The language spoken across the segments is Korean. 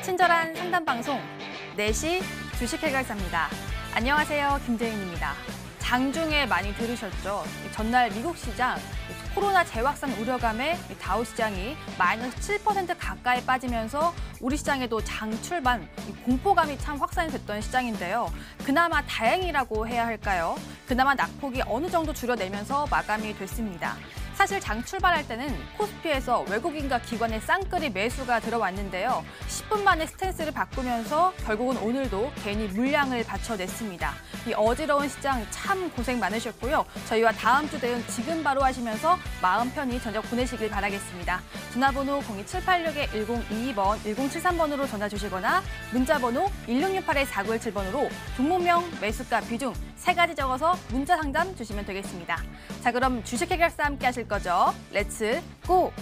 친절한 상담 방송 4시 주식해결사입니다. 안녕하세요, 김재인입니다. 장중에 많이 들으셨죠? 전날 미국 시장 코로나 재확산 우려감에 다우 시장이 마이너스 7% 가까이 빠지면서 우리 시장에도 장 출반 공포감이 참 확산이 됐던 시장인데요. 그나마 다행이라고 해야 할까요? 그나마 낙폭이 어느 정도 줄여내면서 마감이 됐습니다. 사실 장 출발할 때는 코스피에서 외국인과 기관의 쌍끌이 매수가 들어왔는데요. 10분 만에 스탠스를 바꾸면서 결국은 오늘도 괜히 물량을 받쳐냈습니다. 이 어지러운 시장 참 고생 많으셨고요. 저희와 다음 주 대응 지금 바로 하시면서 마음 편히 저녁 보내시길 바라겠습니다. 전화번호 02786-1022번, 1073번으로 전화 주시거나 문자번호 1668-4917번으로 종목명, 매수가, 비중 3가지 적어서 문자 상담 주시면 되겠습니다. 자, 그럼 주식 해결사 함께 하실 거죠? 렛츠 고!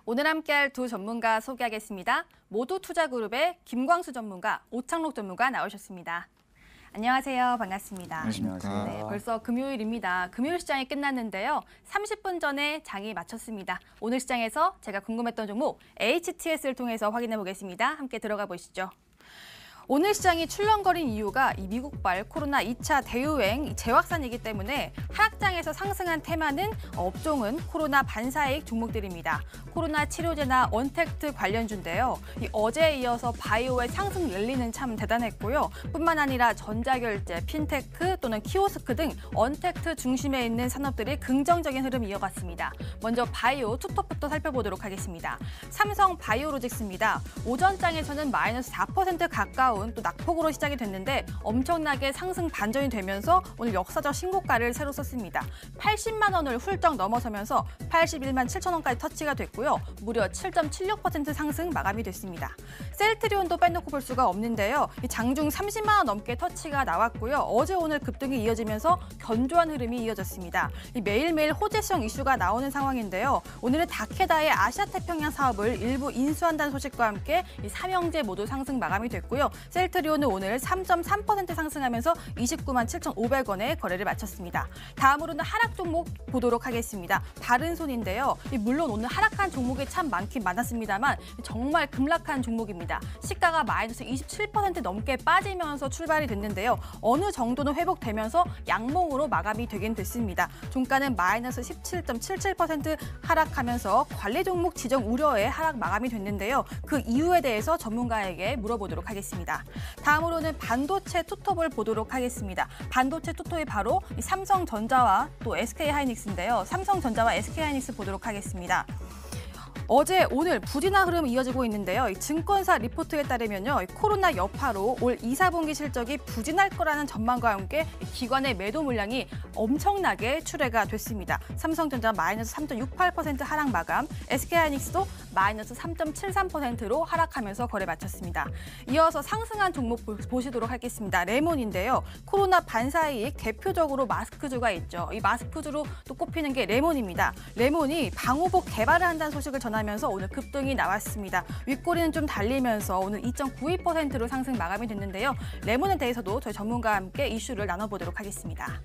오늘 함께할 두 전문가 소개하겠습니다. 모두투자그룹의 김광수 전문가, 오창록 전문가 나오셨습니다. 안녕하세요. 반갑습니다. 안녕하세요. 네, 벌써 금요일입니다. 금요일 시장이 끝났는데요. 30분 전에 장이 마쳤습니다. 오늘 시장에서 제가 궁금했던 종목 HTS를 통해서 확인해 보겠습니다. 함께 들어가 보시죠. 오늘 시장이 출렁거린 이유가 이 미국발 코로나 2차 대유행 재확산이기 때문에 하락장에서 상승한 테마는 업종은 코로나 반사이익 종목들입니다. 코로나 치료제나 언택트 관련주인데요. 어제에 이어서 바이오의 상승 랠리는 참 대단했고요. 뿐만 아니라 전자결제, 핀테크 또는 키오스크 등 언택트 중심에 있는 산업들이 긍정적인 흐름 이어갔습니다. 먼저 바이오 투톱부터 살펴보도록 하겠습니다. 삼성 바이오로직스입니다. 오전장에서는 마이너스 4% 가까운 또 낙폭으로 시작이 됐는데 엄청나게 상승 반전이 되면서 오늘 역사적 신고가를 새로 썼습니다. 80만 원을 훌쩍 넘어서면서 81만 7천 원까지 터치가 됐고요. 무려 7.76% 상승 마감이 됐습니다. 셀트리온도 빼놓고 볼 수가 없는데요. 장중 30만 원 넘게 터치가 나왔고요. 어제 오늘 급등이 이어지면서 견조한 흐름이 이어졌습니다. 매일매일 호재성 이슈가 나오는 상황인데요. 오늘은 다케다의 아시아태평양 사업을 일부 인수한다는 소식과 함께 이 삼형제 모두 상승 마감이 됐고요. 셀트리온은 오늘 3.3% 상승하면서 29만 7,500원에 거래를 마쳤습니다. 다음으로는 하락 종목 보도록 하겠습니다. 바른손인데요. 물론 오늘 하락한 종목이 참 많긴 많았습니다만 정말 급락한 종목입니다. 시가가 마이너스 27% 넘게 빠지면서 출발이 됐는데요. 어느 정도는 회복되면서 양봉으로 마감이 되긴 됐습니다. 종가는 마이너스 17.77% 하락하면서 관리 종목 지정 우려에 하락 마감이 됐는데요. 그 이유에 대해서 전문가에게 물어보도록 하겠습니다. 다음으로는 반도체 투톱을 보도록 하겠습니다. 반도체 투톱이 바로 삼성전자와 또 SK하이닉스인데요. 삼성전자와 SK하이닉스 보도록 하겠습니다. 어제, 오늘 부진한 흐름이 이어지고 있는데요. 증권사 리포트에 따르면요, 코로나 여파로 올 2, 4분기 실적이 부진할 거라는 전망과 함께 기관의 매도 물량이 엄청나게 출회가 됐습니다. 삼성전자 마이너스 3.68% 하락 마감, SK하이닉스도 마이너스 3.73%로 하락하면서 거래 마쳤습니다. 이어서 상승한 종목 보시도록 하겠습니다. 레몬인데요. 코로나 반사이익 대표적으로 마스크주가 있죠. 이 마스크주로 또 꼽히는 게 레몬입니다. 레몬이 방호복 개발을 한다는 소식을 전하면서 오늘 급등이 나왔습니다. 윗꼬리는 좀 달리면서 오늘 2.92%로 상승 마감이 됐는데요. 레몬에 대해서도 저희 전문가와 함께 이슈를 나눠보도록 하겠습니다.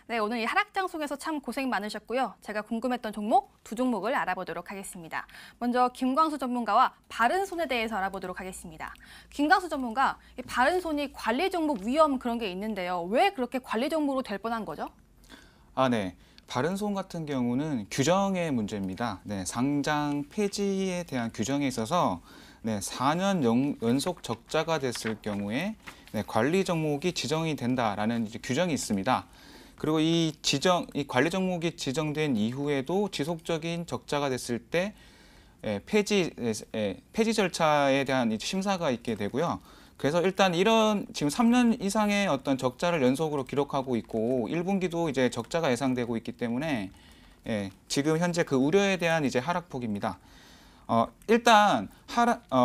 네, 오늘 이 하락장 속에서 참 고생 많으셨고요. 제가 궁금했던 종목 두 종목을 알아보도록 하겠습니다. 먼저 김광수 전문가와 바른손에 대해서 알아보도록 하겠습니다. 김광수 전문가, 이 바른손이 관리 종목 위험 그런 게 있는데요. 왜 그렇게 관리 종목으로 될 뻔한 거죠? 네. 바른손 같은 경우는 규정의 문제입니다. 네, 상장 폐지에 대한 규정에 있어서 4년 연속 적자가 됐을 경우에 관리 종목이 지정이 된다라는 규정이 있습니다. 그리고 이 관리 종목이 지정된 이후에도 지속적인 적자가 됐을 때 폐지 절차에 대한 심사가 있게 되고요. 그래서 일단 이런 지금 3년 이상의 어떤 적자를 연속으로 기록하고 있고 1분기도 이제 적자가 예상되고 있기 때문에 예, 지금 현재 그 우려에 대한 이제 하락폭입니다. 일단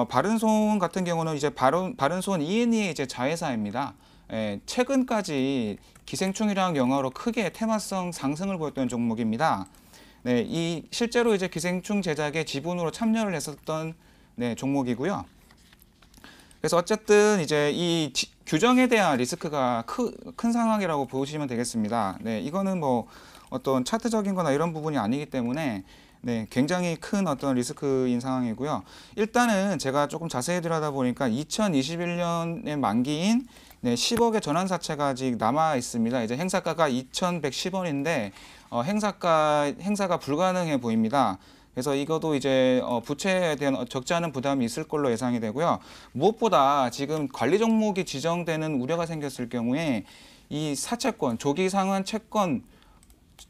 바른손 같은 경우는 이제 바른손 E&E의 이제 자회사입니다. 예, 최근까지 기생충이랑 영화로 크게 테마성 상승을 보였던 종목입니다. 네, 이 실제로 이제 기생충 제작에 지분으로 참여를 했었던 네, 종목이고요. 그래서 어쨌든 이제 이 규정에 대한 리스크가 큰 상황이라고 보시면 되겠습니다. 네, 이거는 뭐 어떤 차트적인 거나 이런 부분이 아니기 때문에 네, 굉장히 큰 어떤 리스크인 상황이고요. 일단은 제가 조금 자세히 들여다보니까 2021년의 만기인 네, 10억의 전환사채가 아직 남아 있습니다. 이제 행사가가 2,110원인데 행사가 불가능해 보입니다. 그래서 이것도 이제 부채에 대한 적지 않은 부담이 있을 걸로 예상이 되고요. 무엇보다 지금 관리 종목이 지정되는 우려가 생겼을 경우에 이 사채권, 조기 상환 채권,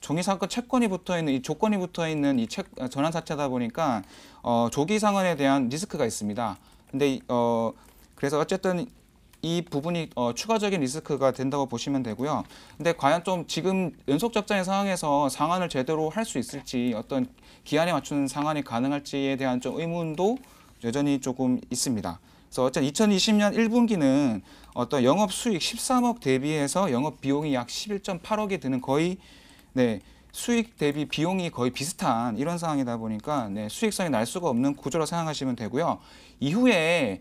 종이상권 채권이 붙어 있는 이 조건이 붙어 있는 이 전환 사채다 보니까 조기 상환에 대한 리스크가 있습니다. 근데 그래서 어쨌든 이 부분이 추가적인 리스크가 된다고 보시면 되고요. 근데 과연 좀 지금 연속 적자의 상황에서 상환을 제대로 할 수 있을지 어떤 기한에 맞추는 상환이 가능할지에 대한 좀 의문도 여전히 조금 있습니다. 그래서 어쨌든 2020년 1분기는 어떤 영업 수익 13억 대비해서 영업 비용이 약 11.8억이 드는 거의 네, 수익 대비 비용이 거의 비슷한 이런 상황이다 보니까 네, 수익성이 날 수가 없는 구조로 생각하시면 되고요. 이후에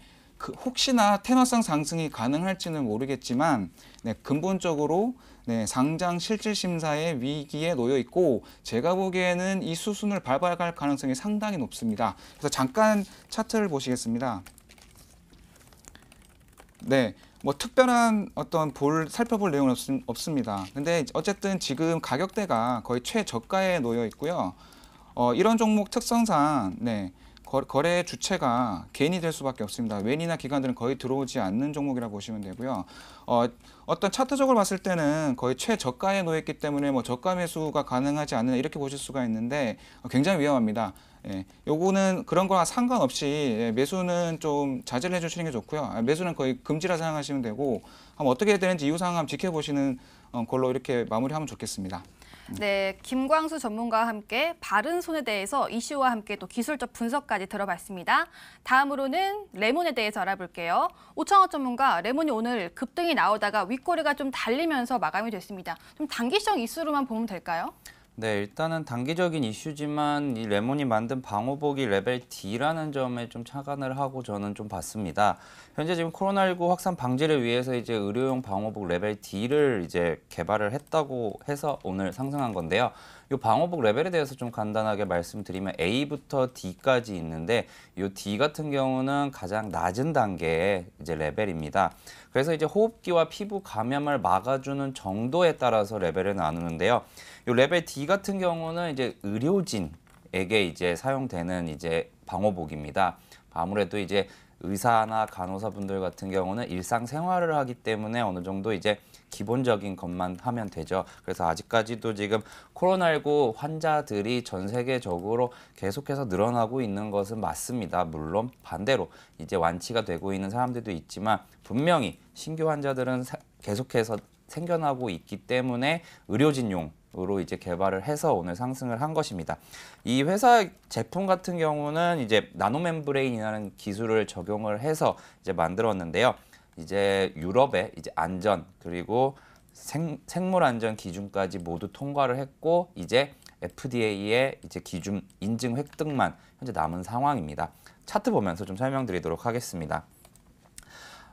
혹시나 테마성 상승이 가능할지는 모르겠지만 네, 근본적으로 네, 상장 실질 심사의 위기에 놓여 있고 제가 보기에는 이 수순을 밟아갈 가능성이 상당히 높습니다. 그래서 잠깐 차트를 보시겠습니다. 네, 뭐 특별한 어떤 살펴볼 내용은 없습니다. 근데 어쨌든 지금 가격대가 거의 최저가에 놓여 있고요. 이런 종목 특성상 네, 거래 주체가 개인이 될 수밖에 없습니다. 외인이나 기관들은 거의 들어오지 않는 종목이라고 보시면 되고요. 어떤 차트적으로 봤을 때는 거의 최저가에 놓여 있기 때문에 뭐 저가 매수가 가능하지 않느냐 이렇게 보실 수가 있는데 굉장히 위험합니다. 예, 요거는 그런 거와 상관없이 매수는 좀 자제를 해주시는 게 좋고요. 매수는 거의 금지라 생각하시면 되고 한번 어떻게 되는지 이후 상황 한번 지켜보시는 걸로 이렇게 마무리하면 좋겠습니다. 네, 김광수 전문가와 함께 바른손에 대해서 이슈와 함께 또 기술적 분석까지 들어봤습니다. 다음으로는 레몬에 대해서 알아볼게요. 오창호 전문가, 레몬이 오늘 급등이 나오다가 윗꼬리가 좀 달리면서 마감이 됐습니다. 좀 단기성 이슈로만 보면 될까요? 네, 일단은 단기적인 이슈지만 이 레몬이 만든 방호복이 레벨 D라는 점에 좀 착안을 하고 저는 좀 봤습니다. 현재 지금 코로나19 확산 방지를 위해서 이제 의료용 방호복 레벨 D를 이제 개발을 했다고 해서 오늘 상승한 건데요. 이 방호복 레벨에 대해서 좀 간단하게 말씀드리면 A부터 D까지 있는데 이 D 같은 경우는 가장 낮은 단계의 이제 레벨입니다. 그래서 이제 호흡기와 피부 감염을 막아주는 정도에 따라서 레벨을 나누는데요. 이 레벨 D 같은 경우는 이제 의료진에게 이제 사용되는 이제 방호복입니다. 아무래도 이제 의사나 간호사분들 같은 경우는 일상생활을 하기 때문에 어느 정도 이제 기본적인 것만 하면 되죠. 그래서 아직까지도 지금 코로나19 환자들이 전 세계적으로 계속해서 늘어나고 있는 것은 맞습니다. 물론 반대로 이제 완치가 되고 있는 사람들도 있지만 분명히 신규 환자들은 계속해서 생겨나고 있기 때문에 의료진용으로 이제 개발을 해서 오늘 상승을 한 것입니다. 이 회사 제품 같은 경우는 이제 나노멤브레인이라는 기술을 적용을 해서 이제 만들었는데요. 이제 유럽의 이제 안전 그리고 생물 안전 기준까지 모두 통과를 했고 이제 FDA의 이제 기준 인증 획득만 현재 남은 상황입니다. 차트 보면서 좀 설명드리도록 하겠습니다.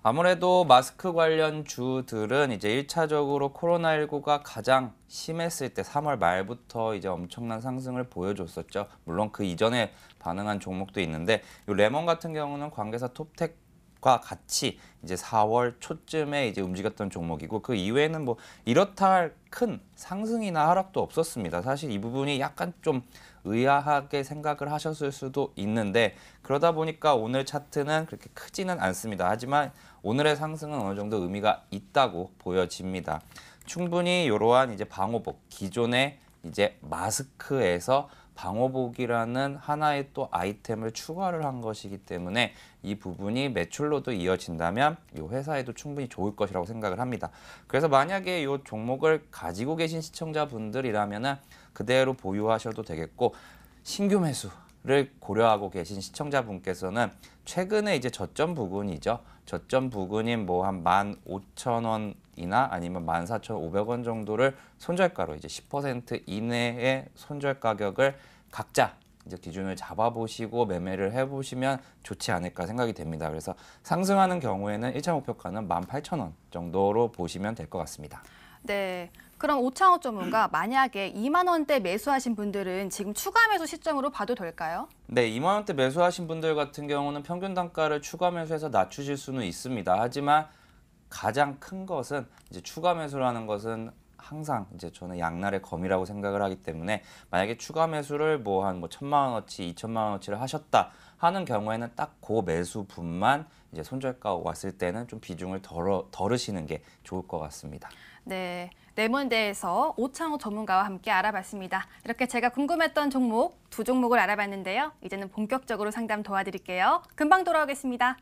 아무래도 마스크 관련 주들은 이제 1차적으로 코로나19가 가장 심했을 때 3월 말부터 이제 엄청난 상승을 보여줬었죠. 물론 그 이전에 반응한 종목도 있는데 이 레몬 같은 경우는 관계사 톱텍과 같이 이제 4월 초쯤에 이제 움직였던 종목이고 그 이외에는 뭐 이렇다 할 큰 상승이나 하락도 없었습니다. 사실 이 부분이 약간 좀 의아하게 생각을 하셨을 수도 있는데 그러다 보니까 오늘 차트는 그렇게 크지는 않습니다. 하지만 오늘의 상승은 어느 정도 의미가 있다고 보여집니다. 충분히 이러한 이제 방호복, 기존의 이제 마스크에서 방호복이라는 하나의 또 아이템을 추가를 한 것이기 때문에 이 부분이 매출로도 이어진다면 이 회사에도 충분히 좋을 것이라고 생각을 합니다. 그래서 만약에 이 종목을 가지고 계신 시청자분들이라면은 그대로 보유하셔도 되겠고, 신규 매수를 고려하고 계신 시청자분께서는 최근에 이제 저점 부근이죠. 저점 부근인 뭐 한 15,000원이나 아니면 14,500원 정도를 손절가로 이제 10% 이내의 손절 가격을 각자 이제 기준을 잡아보시고 매매를 해보시면 좋지 않을까 생각이 됩니다. 그래서 상승하는 경우에는 1차 목표가는 18,000원 정도로 보시면 될 것 같습니다. 네. 그럼 오창호 전문가, 만약에 2만 원대 매수하신 분들은 지금 추가 매수 시점으로 봐도 될까요? 네, 2만 원대 매수하신 분들 같은 경우는 평균 단가를 추가 매수해서 낮추실 수는 있습니다. 하지만 가장 큰 것은 이제 추가 매수라는 것은 항상 이제 저는 양날의 검이라고 생각을 하기 때문에, 만약에 추가 매수를 뭐 한 1,000만 원어치, 2,000만 원어치를 하셨다 하는 경우에는 딱 그 매수분만 이제 손절가 왔을 때는 좀 비중을 덜으시는 게 좋을 것 같습니다. 네. 레몬대에서 오창호 전문가와 함께 알아봤습니다. 이렇게 제가 궁금했던 종목, 2종목을 알아봤는데요. 이제는 본격적으로 상담 도와드릴게요. 금방 돌아오겠습니다.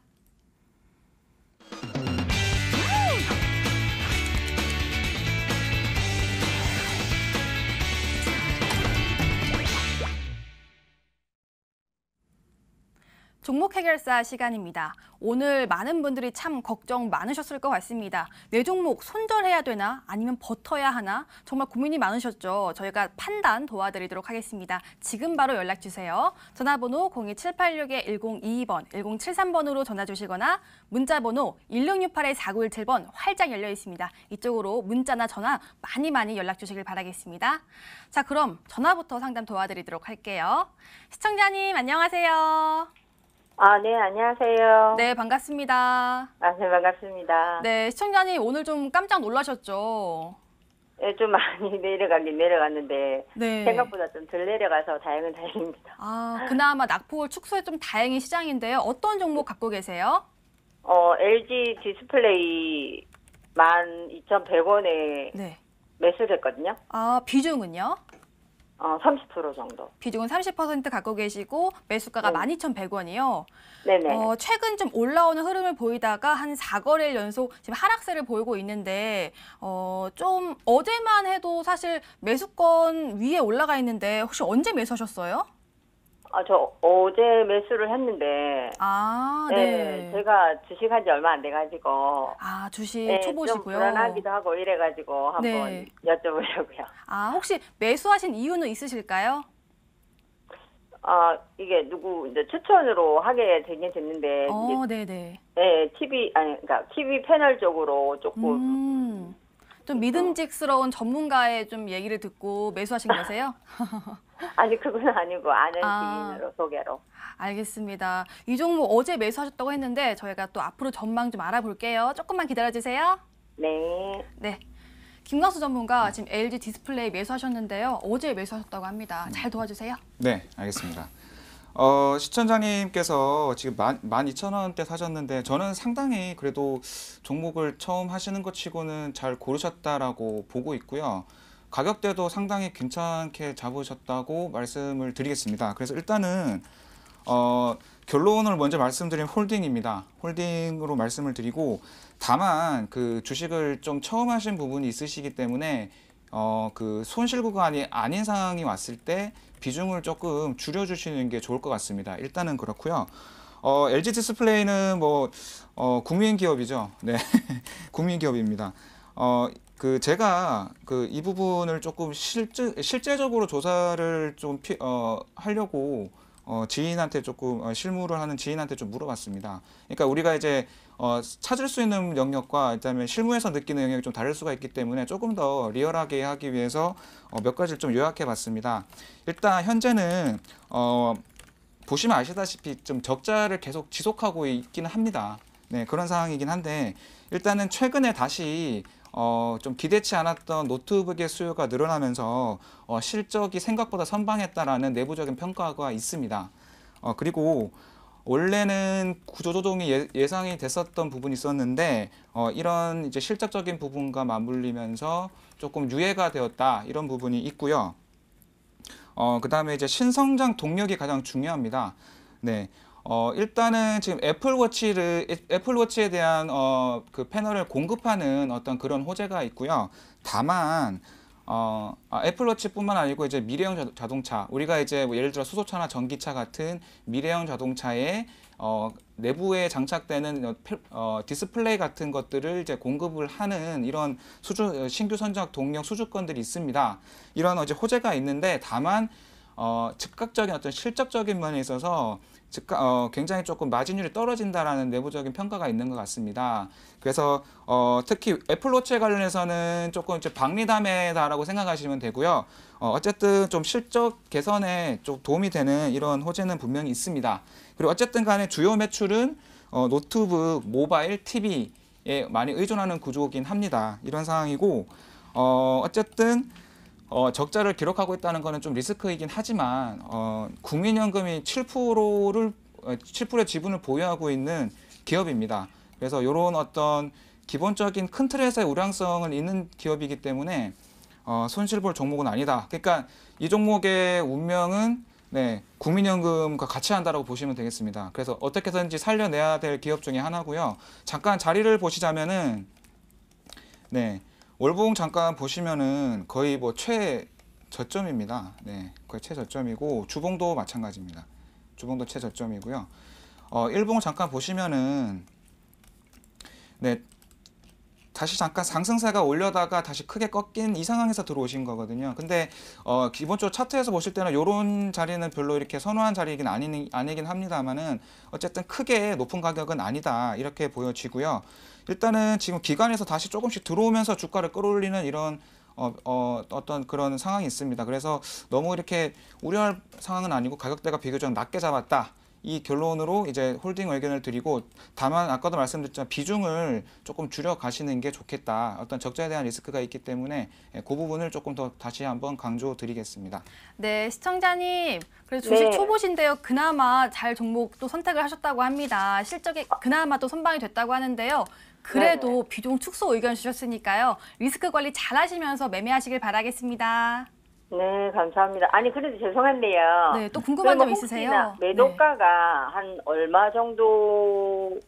종목 해결사 시간입니다. 오늘 많은 분들이 참 걱정 많으셨을 것 같습니다. 내 종목 손절해야 되나? 아니면 버텨야 하나? 정말 고민이 많으셨죠? 저희가 판단 도와드리도록 하겠습니다. 지금 바로 연락 주세요. 전화번호 02786-1022번, 1073번으로 전화 주시거나 문자번호 1668-4917번 활짝 열려 있습니다. 이쪽으로 문자나 전화 많이 연락 주시길 바라겠습니다. 자, 그럼 전화부터 상담 도와드리도록 할게요. 시청자님 안녕하세요. 네, 안녕하세요. 네, 반갑습니다. 네, 반갑습니다. 네, 시청자님 오늘 좀 깜짝 놀라셨죠? 네, 좀 많이 내려가긴 내려갔는데 네. 생각보다 좀 덜 내려가서 다행은 다행입니다. 그나마 낙폭을 축소해 좀 다행인 시장인데요. 어떤 종목 갖고 계세요? LG 디스플레이 12,100원에 네. 매수를 했거든요. 비중은요? 30% 정도. 비중은 30% 갖고 계시고 매수가가 12,100원이요. 네네. 최근 좀 올라오는 흐름을 보이다가 한 4거래일 연속 지금 하락세를 보이고 있는데 좀 어제만 해도 사실 매수권 위에 올라가 있는데 혹시 언제 매수하셨어요? 저 어제 매수를 했는데 네. 제가 주식한 지 얼마 안 돼가지고 주식 좀 초보시고요. 불안하기도 하고 이래가지고 한번 네. 여쭤보려고요. 혹시 매수하신 이유는 있으실까요? 이게 누구 이제 추천으로 하게 되긴 됐는데 네네. 그러니까 TV 패널 쪽으로 조금 좀 믿음직스러운 전문가의 좀 얘기를 듣고 매수하신 거세요? 아니 그건 아니고 아는 지인으로 소개로. 알겠습니다. 이 종목 어제 매수하셨다고 했는데 저희가 또 앞으로 전망 좀 알아볼게요. 조금만 기다려주세요. 네. 네. 김광수 전문가 지금 LG 디스플레이 매수하셨는데요. 어제 매수하셨다고 합니다. 잘 도와주세요. 네, 알겠습니다. 시청자님께서 지금 12,000원대 사셨는데 저는 상당히 그래도 종목을 처음 하시는 것 치고는 잘 고르셨다라고 보고 있고요. 가격대도 상당히 괜찮게 잡으셨다고 말씀을 드리겠습니다. 그래서 일단은 결론을 먼저 말씀드린 홀딩입니다. 홀딩으로 말씀을 드리고, 다만 그 주식을 좀 처음 하신 부분이 있으시기 때문에 그 손실 구간이 아닌 상황이 왔을 때 비중을 조금 줄여주시는 게 좋을 것 같습니다. 일단은 그렇고요. LG 디스플레이는 뭐 국민 기업이죠. 네, 국민 기업입니다. 제가 이 부분을 조금 실제적으로 조사를 좀 하려고 지인한테 조금 실무를 하는 지인한테 좀 물어봤습니다. 그러니까 우리가 이제 찾을 수 있는 영역과 그다음에 실무에서 느끼는 영역이 좀 다를 수가 있기 때문에 조금 더 리얼하게 하기 위해서 몇 가지를 좀 요약해 봤습니다. 일단 현재는 보시면 아시다시피 좀 적자를 계속 지속하고 있기는 합니다. 네, 그런 상황이긴 한데 일단은 최근에 다시 좀 기대치 않았던 노트북의 수요가 늘어나면서 실적이 생각보다 선방했다라는 내부적인 평가가 있습니다. 그리고 원래는 구조조정이 예상이 됐었던 부분이 있었는데 이런 이제 실적적인 부분과 맞물리면서 조금 유예가 되었다 이런 부분이 있고요. 그다음에 이제 신성장 동력이 가장 중요합니다. 네. 일단은 지금 애플워치에 대한 그 패널을 공급하는 어떤 그런 호재가 있고요. 다만 애플워치뿐만 아니고 이제 미래형 자동차, 우리가 이제 뭐 예를 들어 수소차나 전기차 같은 미래형 자동차에 내부에 장착되는 디스플레이 같은 것들을 이제 공급을 하는 이런 신규 선적 동력 수주권들이 있습니다. 이런 이제 호재가 있는데 다만 즉각적인 어떤 실적적인 면에 있어서 굉장히 조금 마진율이 떨어진다라는 내부적인 평가가 있는 것 같습니다. 그래서 특히 애플워치에 관련해서는 조금 이제 박리담회다라고 생각하시면 되고요. 어쨌든 좀 실적 개선에 좀 도움이 되는 이런 호재는 분명히 있습니다. 그리고 어쨌든 간에 주요 매출은 노트북, 모바일, TV에 많이 의존하는 구조이긴 합니다. 이런 상황이고 어쨌든 적자를 기록하고 있다는 것은 좀 리스크이긴 하지만 국민연금이 7%의 지분을 보유하고 있는 기업입니다. 그래서 이런 어떤 기본적인 큰 틀에서의 우량성을 있는 기업이기 때문에 손실 볼 종목은 아니다. 그러니까 이 종목의 운명은 국민연금과 같이 한다라고 보시면 되겠습니다. 그래서 어떻게든지 살려내야 될 기업 중에 하나고요. 잠깐 자리를 보시자면은 월봉 잠깐 보시면은 거의 뭐 최저점입니다. 거의 최저점이고 주봉도 마찬가지입니다. 주봉도 최저점이고요. 일봉 잠깐 보시면은 다시 잠깐 상승세가 올려다가 다시 크게 꺾인 이 상황에서 들어오신 거거든요. 근데 기본적으로 차트에서 보실 때는 이런 자리는 별로 이렇게 선호한 자리이긴 아니긴 합니다만은 어쨌든 크게 높은 가격은 아니다 이렇게 보여지고요. 일단은 지금 기관에서 다시 조금씩 들어오면서 주가를 끌어올리는 이런 어떤 그런 상황이 있습니다. 그래서 너무 이렇게 우려할 상황은 아니고 가격대가 비교적 낮게 잡았다. 이 결론으로 이제 홀딩 의견을 드리고, 다만 아까도 말씀드렸지만 비중을 조금 줄여 가시는 게 좋겠다. 어떤 적자에 대한 리스크가 있기 때문에 그 부분을 조금 더 다시 한번 강조드리겠습니다. 네, 시청자님. 그래서 주식 네. 초보신데요. 그나마 잘 종목 또 선택을 하셨다고 합니다. 실적이 그나마 또 선방이 됐다고 하는데요. 그래도 비중 축소 의견 주셨으니까요. 리스크 관리 잘 하시면서 매매하시길 바라겠습니다. 네, 감사합니다. 아니, 그래도 죄송한데요. 네, 또 궁금한 점 그러면 있으세요? 혹시나 매도가가 한 얼마 정도?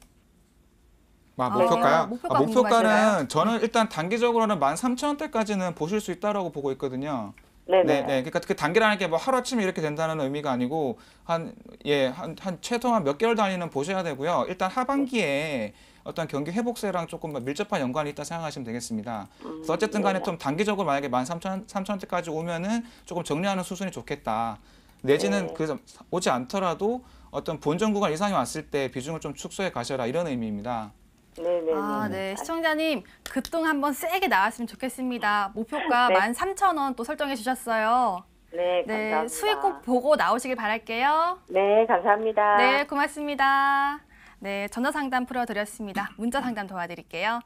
목표가요? 목표가 목표가는 궁금하신가요? 저는 일단 단기적으로는 13,000원대까지는 보실 수 있다라고 보고 있거든요. 네네. 그러니까 그 단기라는 게 뭐 하루아침에 이렇게 된다는 의미가 아니고 한 최소한 몇 개월 단위는 보셔야 되고요. 일단 하반기에 어떤 경기 회복세랑 조금 밀접한 연관이 있다 생각하시면 되겠습니다. 그래서 어쨌든 간에 좀 단기적으로 만약에 13,000원대까지 오면은 조금 정리하는 수순이 좋겠다. 내지는 그 오지 않더라도 어떤 본전 구간 이상이 왔을 때 비중을 좀 축소해 가셔라, 이런 의미입니다. 네네. 아, 네. 시청자님, 급등 한번 세게 나왔으면 좋겠습니다. 목표가 네. 13,000원 또 설정해 주셨어요. 네, 네, 감사합니다. 수익 꼭 보고 나오시길 바랄게요. 네, 감사합니다. 네, 고맙습니다. 네, 전화상담 풀어드렸습니다. 문자 상담 도와드릴게요.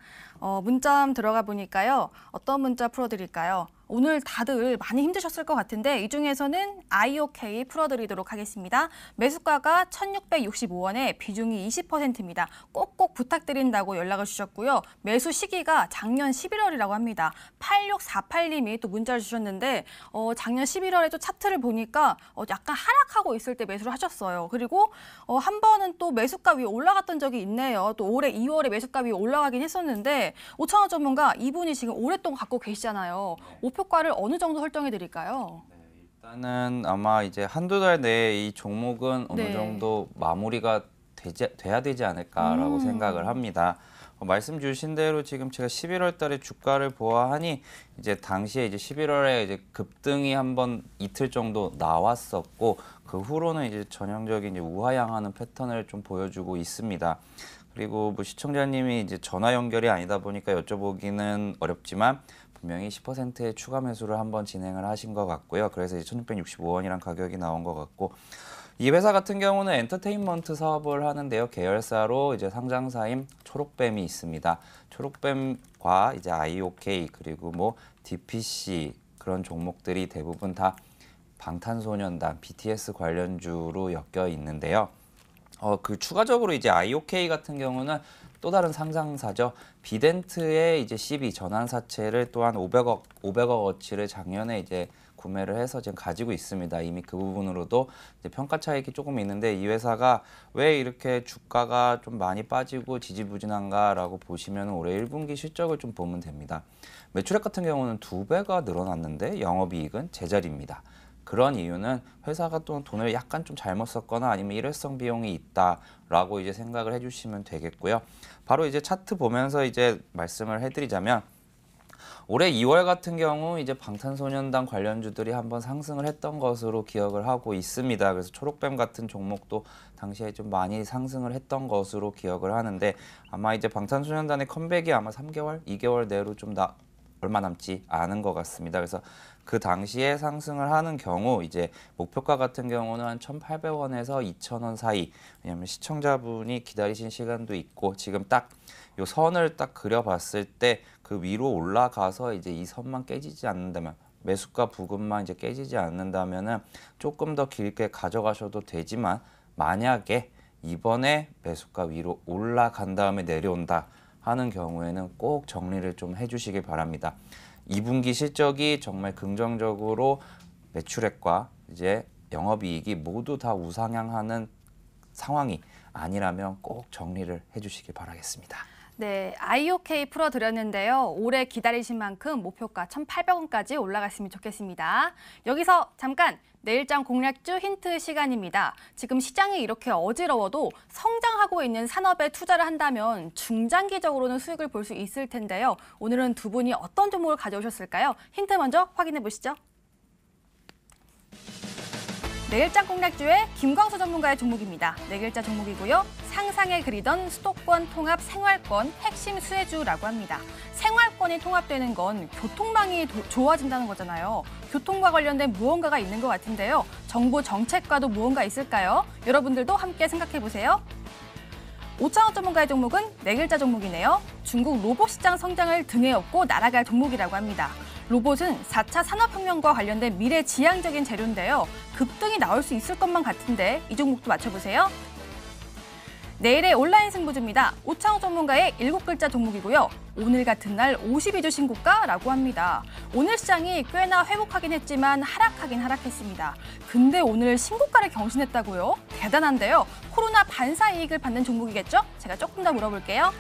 문자 들어가 보니까요. 어떤 문자 풀어드릴까요? 오늘 다들 많이 힘드셨을 것 같은데 이 중에서는 IOK 풀어드리도록 하겠습니다. 매수가가 1,665원에 비중이 20%입니다. 꼭꼭 부탁드린다고 연락을 주셨고요. 매수 시기가 작년 11월이라고 합니다. 8648님이 또 문자를 주셨는데 작년 11월에 또 차트를 보니까 약간 하락하고 있을 때 매수를 하셨어요. 그리고 한 번은 또 매수가 위에 올라갔던 적이 있네요. 또 올해 2월에 매수가 위에 올라가긴 했었는데 오창호 전문가, 이분이 지금 오랫동안 갖고 계시잖아요. 목표가를 어느 정도 설정해 드릴까요? 일단은 아마 이제 한두 달 내에 이 종목은 어느 네. 정도 마무리가 돼야 되지 않을까라고 생각을 합니다. 말씀 주신 대로 지금 제가 11월 달에 주가를 보아하니 이제 당시에 이제 11월에 이제 급등이 한번 이틀 정도 나왔었고, 그 후로는 이제 전형적인 이제 우하향하는 패턴을 좀 보여주고 있습니다. 그리고 뭐 시청자님이 이제 전화 연결이 아니다 보니까 여쭤보기는 어렵지만 분명히 10%의 추가 매수를 한번 진행을 하신 것 같고요. 그래서 이제 1,665원이란 가격이 나온 것 같고, 이 회사 같은 경우는 엔터테인먼트 사업을 하는데요. 계열사로 이제 상장사인 초록뱀이 있습니다. 초록뱀과 이제 IOK 그리고 뭐 DPC 그런 종목들이 대부분 다 방탄소년단 BTS 관련주로 엮여 있는데요. 그 추가적으로 이제 IOK 같은 경우는 또 다른 상장사죠. 비덴트의 이제 12 전환사채를 또한 500억어치를 작년에 이제 구매를 해서 지금 가지고 있습니다. 이미 그 부분으로도 이제 평가 차익이 조금 있는데 이 회사가 왜 이렇게 주가가 좀 많이 빠지고 지지부진한가라고 보시면 올해 1분기 실적을 좀 보면 됩니다. 매출액 같은 경우는 2배가 늘어났는데 영업이익은 제자리입니다. 그런 이유는 회사가 또 돈을 약간 좀 잘못 썼거나 아니면 일회성 비용이 있다라고 이제 생각을 해주시면 되겠고요. 바로 이제 차트 보면서 이제 말씀을 해드리자면 올해 2월 같은 경우 이제 방탄소년단 관련주들이 한번 상승을 했던 것으로 기억을 하고 있습니다. 그래서 초록뱀 같은 종목도 당시에 좀 많이 상승을 했던 것으로 기억을 하는데 아마 이제 방탄소년단의 컴백이 아마 3개월, 2개월 내로 좀 얼마 남지 않은 것 같습니다. 그래서 그 당시에 상승을 하는 경우 이제 목표가 같은 경우는 한 1,800원에서 2,000원 사이. 왜냐하면 시청자분이 기다리신 시간도 있고 지금 딱 요 선을 딱 그려봤을 때 그 위로 올라가서 이제 이 선만 깨지지 않는다면 매수가 부근만 이제 깨지지 않는다면은 조금 더 길게 가져가셔도 되지만 만약에 이번에 매수가 위로 올라간 다음에 내려온다 하는 경우에는 꼭 정리를 좀 해주시길 바랍니다. 2분기 실적이 정말 긍정적으로 매출액과 이제 영업이익이 모두 다 우상향하는 상황이 아니라면 꼭 정리를 해주시길 바라겠습니다. 네, IOK 풀어드렸는데요. 오래 기다리신 만큼 목표가 1,800원까지 올라갔으면 좋겠습니다. 여기서 잠깐 내일장 공략주 힌트 시간입니다. 지금 시장이 이렇게 어지러워도 성장하고 있는 산업에 투자를 한다면 중장기적으로는 수익을 볼 수 있을 텐데요. 오늘은 두 분이 어떤 종목을 가져오셨을까요? 힌트 먼저 확인해 보시죠. 내일장 공략주의 김광수 전문가의 종목입니다. 네 글자 종목이고요. 상상에 그리던 수도권 통합 생활권 핵심 수혜주라고 합니다. 생활권이 통합되는 건 교통망이 좋아진다는 거잖아요. 교통과 관련된 무언가가 있는 것 같은데요. 정부 정책과도 무언가 있을까요? 여러분들도 함께 생각해 보세요. 오창호 전문가의 종목은 네 글자 종목이네요. 중국 로봇 시장 성장을 등에 업고 날아갈 종목이라고 합니다. 로봇은 4차 산업혁명과 관련된 미래지향적인 재료인데요. 급등이 나올 수 있을 것만 같은데 이 종목도 맞춰보세요. 내일의 온라인 승부주입니다. 오창호 전문가의 7글자 종목이고요. 오늘 같은 날 52주 신고가라고 합니다. 오늘 시장이 꽤나 회복하긴 했지만 하락하긴 하락했습니다. 근데 오늘 신고가를 경신했다고요? 대단한데요. 코로나 반사 이익을 받는 종목이겠죠? 제가 조금 더 물어볼게요.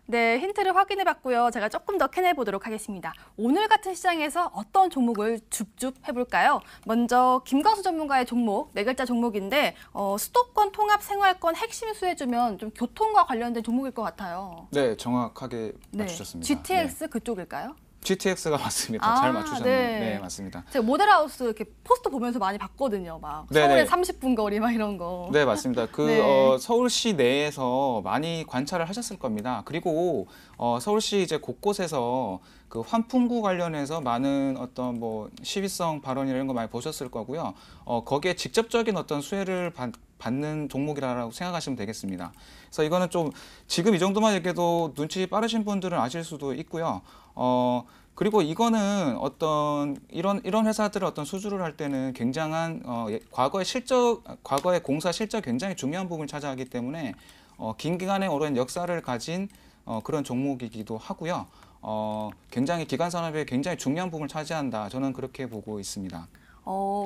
네, 힌트를 확인해봤고요. 제가 조금 더 캐내보도록 하겠습니다. 오늘 같은 시장에서 어떤 종목을 줍줍 해볼까요? 먼저 김광수 전문가의 종목, 네 글자 종목인데 수도권 통합 생활권 핵심 수혜주면 좀 교통과 관련된 종목일 것 같아요. 네, 정확하게 네. 맞추셨습니다. GTX 네. 그쪽일까요? GTX가 맞습니다. 잘 맞추셨네요. 네, 맞습니다. 제가 모델하우스 이렇게 포스터 보면서 많이 봤거든요. 막 서울에 30분 거리 막 이런 거. 네, 맞습니다. 네. 서울시 내에서 많이 관찰을 하셨을 겁니다. 그리고 서울시 이제 곳곳에서 그 환풍구 관련해서 많은 어떤 뭐 시위성 발언 이런 거 많이 보셨을 거고요. 거기에 직접적인 어떤 수혜를 받는 종목이라고 생각하시면 되겠습니다. 그래서 이거는 좀 지금 이 정도만 얘기해도 눈치 빠르신 분들은 아실 수도 있고요. 그리고 이거는 어떤 이런 회사들의 어떤 수주를 할 때는 굉장한 과거의 공사 실적 굉장히 중요한 부분을 차지하기 때문에 긴 기간에 오랜 역사를 가진 그런 종목이기도 하고요. 굉장히 기간 산업에 굉장히 중요한 부분을 차지한다. 저는 그렇게 보고 있습니다.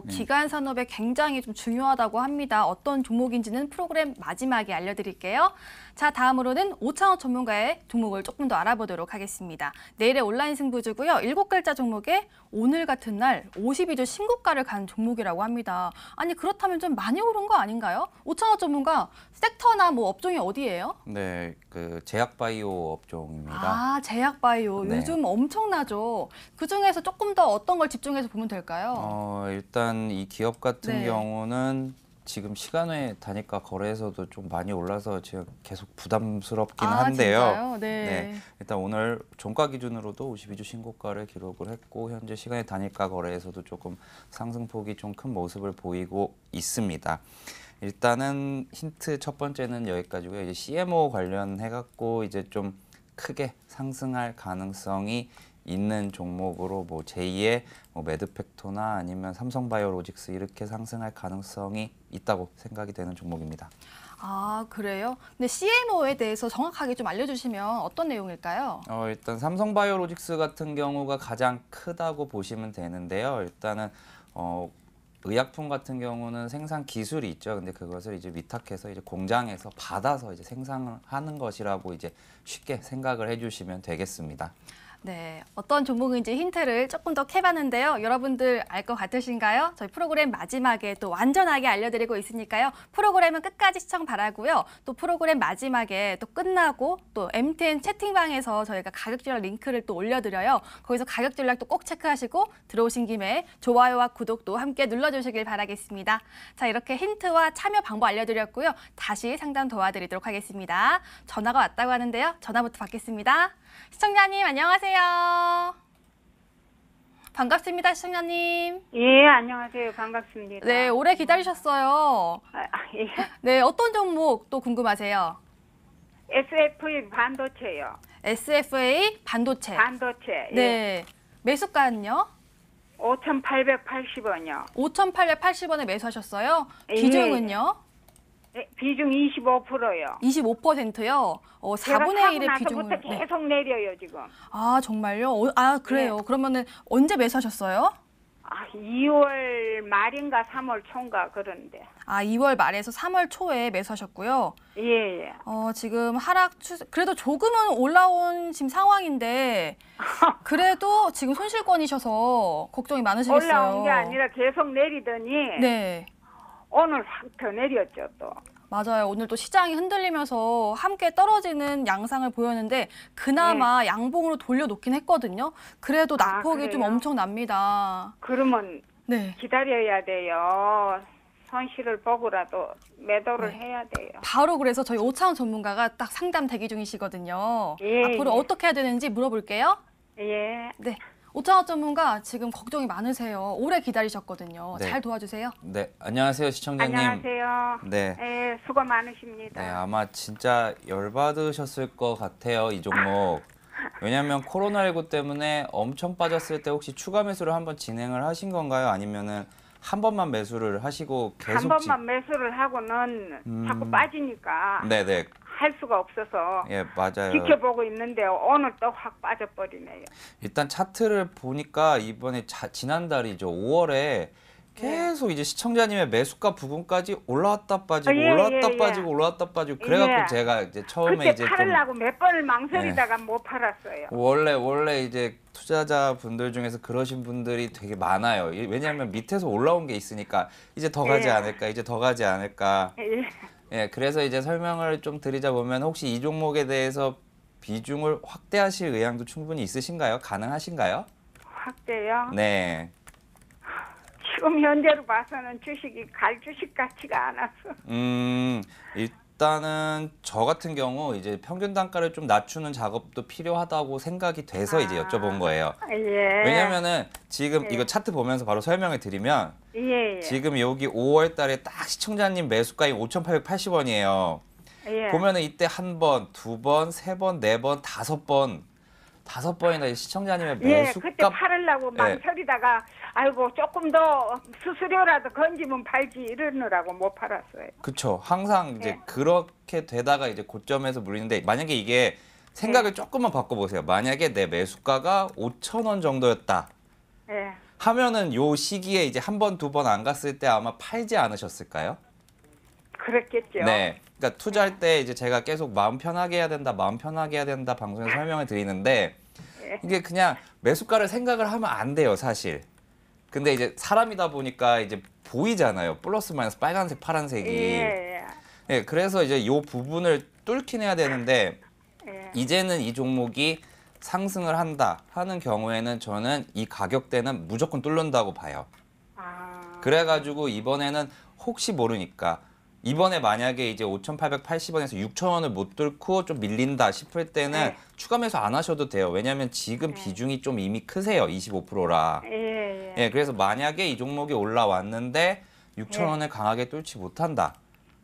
기간 산업에 굉장히 좀 중요하다고 합니다. 어떤 종목인지는 프로그램 마지막에 알려드릴게요. 자, 다음으로는 오창호 전문가의 종목을 조금 더 알아보도록 하겠습니다. 내일의 온라인 승부주고요. 7글자 종목에 오늘 같은 날 52주 신고가를 간 종목이라고 합니다. 아니 그렇다면 좀 많이 오른 거 아닌가요? 오창호 전문가 섹터나 뭐 업종이 어디예요? 네, 그 제약바이오 업종입니다. 아, 제약바이오. 네. 요즘 엄청나죠. 그중에서 조금 더 어떤 걸 집중해서 보면 될까요? 일단 이 기업 같은 네. 경우는 지금 시간외 단위가 거래에서도 좀 많이 올라서 지금 계속 부담스럽긴 한데요. 진짜요? 네. 일단 오늘 종가 기준으로도 52주 신고가를 기록을 했고 현재 시간외 단위가 거래에서도 조금 상승폭이 좀 큰 모습을 보이고 있습니다. 일단은 힌트 첫 번째는 여기까지고요. 이제 CMO 관련해 갖고 이제 좀 크게 상승할 가능성이 있는 종목으로 뭐 제2의 뭐 매드팩토나 아니면 삼성바이오로직스 이렇게 상승할 가능성이 있다고 생각이 되는 종목입니다. 아, 그래요? 근데 CMO에 대해서 정확하게 좀 알려주시면 어떤 내용일까요? 일단 삼성바이오로직스 같은 경우가 가장 크다고 보시면 되는데요. 일단은 의약품 같은 경우는 생산 기술이 있죠. 근데 그것을 이제 위탁해서 이제 공장에서 받아서 이제 생산을 하는 것이라고 이제 쉽게 생각을 해주시면 되겠습니다. 네, 어떤 종목인지 힌트를 조금 더 캐봤는데요. 여러분들 알 것 같으신가요? 저희 프로그램 마지막에 또 완전하게 알려드리고 있으니까요. 프로그램은 끝까지 시청 바라고요. 또 프로그램 마지막에 또 끝나고 또 MTN 채팅방에서 저희가 가격 전략 링크를 또 올려드려요. 거기서 가격 전략도 꼭 체크하시고 들어오신 김에 좋아요와 구독도 함께 눌러주시길 바라겠습니다. 자, 이렇게 힌트와 참여 방법 알려드렸고요. 다시 상담 도와드리도록 하겠습니다. 전화가 왔다고 하는데요. 전화부터 받겠습니다. 시청자님 안녕하세요. 반갑습니다, 시청자님. 예, 안녕하세요. 반갑습니다. 네, 오래 기다리셨어요. 예. 네, 어떤 종목 또 궁금하세요? SFE 반도체요. SFA 반도체. 반도체. 예. 네, 매수가는요? 5,880원이요. 5,880원에 매수하셨어요. 예. 비중은요? 비중 25%요. 25%요. 4분의 1의 비중을. 나서부터 계속 내려요, 지금. 아, 정말요? 아, 그래요. 그러면은 언제 매수하셨어요? 2월 말인가 3월 초인가 그런데. 아, 2월 말에서 3월 초에 매수하셨고요. 예, 예. 지금 하락 추세, 그래도 조금은 올라온 지금 상황인데, 그래도 지금 손실권이셔서 걱정이 많으시겠어요. 올라온 게 아니라 계속 내리더니 네. 오늘 확 더 내렸죠, 또. 맞아요. 오늘 또 시장이 흔들리면서 함께 떨어지는 양상을 보였는데 그나마 양봉으로 돌려놓긴 했거든요. 그래도 낙폭이 좀 그래요? 엄청납니다. 그러면 네. 기다려야 돼요. 손실을 보고라도 매도를 네. 해야 돼요. 바로 그래서 저희 오차원 전문가가 딱 상담 대기 중이시거든요. 예, 앞으로 예. 어떻게 해야 되는지 물어볼게요. 예. 네. 오차원 전문가 지금 걱정이 많으세요. 오래 기다리셨거든요. 네. 잘 도와주세요. 네, 안녕하세요, 시청자님. 안녕하세요. 네. 예, 수고 많으십니다. 네, 아마 진짜 열받으셨을 것 같아요, 이 종목. 왜냐하면 코로나19 때문에 엄청 빠졌을 때 혹시 추가 매수를 한번 진행을 하신 건가요? 아니면은 한 번만 매수를 하시고 계속 한 번만 매수를 하고는 자꾸 빠지니까 네네. 할 수가 없어서 예, 맞아요. 지켜보고 있는데 오늘 또 확 빠져버리네요. 일단 차트를 보니까 이번에 지난달이죠. 5월에 계속 이제 시청자님의 매수가 부분까지 올라왔다 빠지고 예, 올라왔다 예. 빠지고 올라왔다 빠지고 그래갖고 예. 제가 이제 처음에 그때 이제 팔으려고 몇 번을 망설이다가 못 팔았어요. 원래 이제 투자자 분들 중에서 그러신 분들이 되게 많아요. 왜냐하면 밑에서 올라온 게 있으니까 이제 더 가지 예. 않을까, 이제 더 가지 않을까. 예. 예, 그래서 이제 설명을 좀 드리자 보면 혹시 이 종목에 대해서 비중을 확대하실 의향도 충분히 있으신가요? 가능하신가요? 확대요? 네. 지금 현재로 봐서는 주식이 갈 주식 같지가 않아서. 일단은 저 같은 경우 이제 평균 단가를 좀 낮추는 작업도 필요하다고 생각이 돼서 이제 여쭤본 거예요. 예. 왜냐면은 지금 예. 이거 차트 보면서 바로 설명을 드리면 예, 예. 지금 여기 5월 달에 딱 시청자님 매수가인 5,880원이에요. 예. 보면은 이때 한 번, 두 번, 세 번, 네 번, 다섯 번이나 시청자님의 예, 매수가 그때 팔으려고 망설이다가 아이고 조금 더 수수료라도 건지면 팔지 이러느라고 못 팔았어요. 그쵸. 항상 이제 예. 그렇게 되다가 이제 고점에서 물리는데 만약에 이게 생각을 조금만 바꿔보세요. 만약에 내 매수가가 5,000원 정도였다 예. 하면은 요 시기에 이제 한 번, 두 번 안 갔을 때 아마 팔지 않으셨을까요? 그렇겠죠. 네. 그러니까 투자할 때 이제 제가 계속 마음 편하게 해야 된다, 마음 편하게 해야 된다 방송에서 설명을 드리는데 예. 이게 그냥 매수가를 생각을 하면 안 돼요, 사실. 근데 이제 사람이다 보니까 이제 보이잖아요. 플러스 마이너스 빨간색, 파란색이. 예, 예, 그래서 이제 요 부분을 뚫긴 해야 되는데 예. 이제는 이 종목이 상승을 한다 하는 경우에는 저는 이 가격대는 무조건 뚫는다고 봐요. 아, 그래가지고 이번에는 혹시 모르니까 이번에 만약에 이제 5,880원에서 6,000원을 못 뚫고 좀 밀린다 싶을 때는 네. 추가 매수 안 하셔도 돼요. 왜냐하면 지금 비중이 좀 이미 크세요. 25%라. 예, 예. 예, 그래서 만약에 이 종목이 올라왔는데 6,000원을 강하게 뚫지 못한다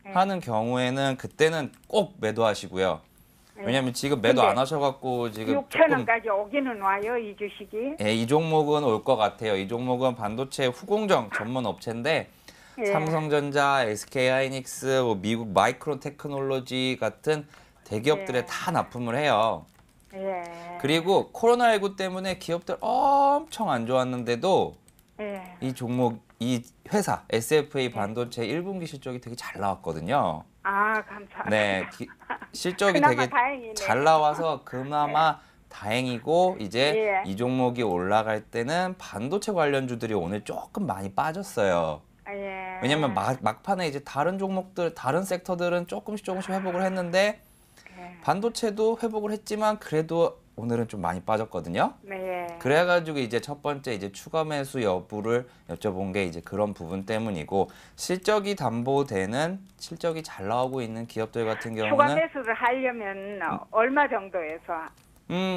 하는 경우에는 그때는 꼭 매도하시고요. 왜냐하면 지금 매도 근데 안 하셔갖고 지금 6천 원까지 오기는 와요, 이 주식이. 예, 이 종목은 올 것 같아요. 이 종목은 반도체 후공정 전문 업체인데 예. 삼성전자, SK하이닉스, 뭐 미국 마이크론 테크놀로지 같은 대기업들에 예. 다 납품을 해요. 예. 그리고 코로나19 때문에 기업들 엄청 안 좋았는데도 예. 이 종목, 이 회사 SFA 반도체 1분기 실적이 되게 잘 나왔거든요. 아, 감사합니다. 네, 실적이 그나마 되게 다행이네. 잘 나와서 그나마 다행이고 이제 예. 이 종목이 올라갈 때는 반도체 관련주들이 오늘 조금 많이 빠졌어요. 예. 왜냐면 막판에 이제 다른 종목들, 다른 섹터들은 조금씩 회복을 했는데 예. 반도체도 회복을 했지만 그래도 오늘은 좀 많이 빠졌거든요. 네. 그래가지고 이제 첫 번째 이제 추가 매수 여부를 여쭤본 게 이제 그런 부분 때문이고 실적이 담보되는 실적이 잘 나오고 있는 기업들 같은 추가 경우는 매수를 하려면 얼마 정도에서?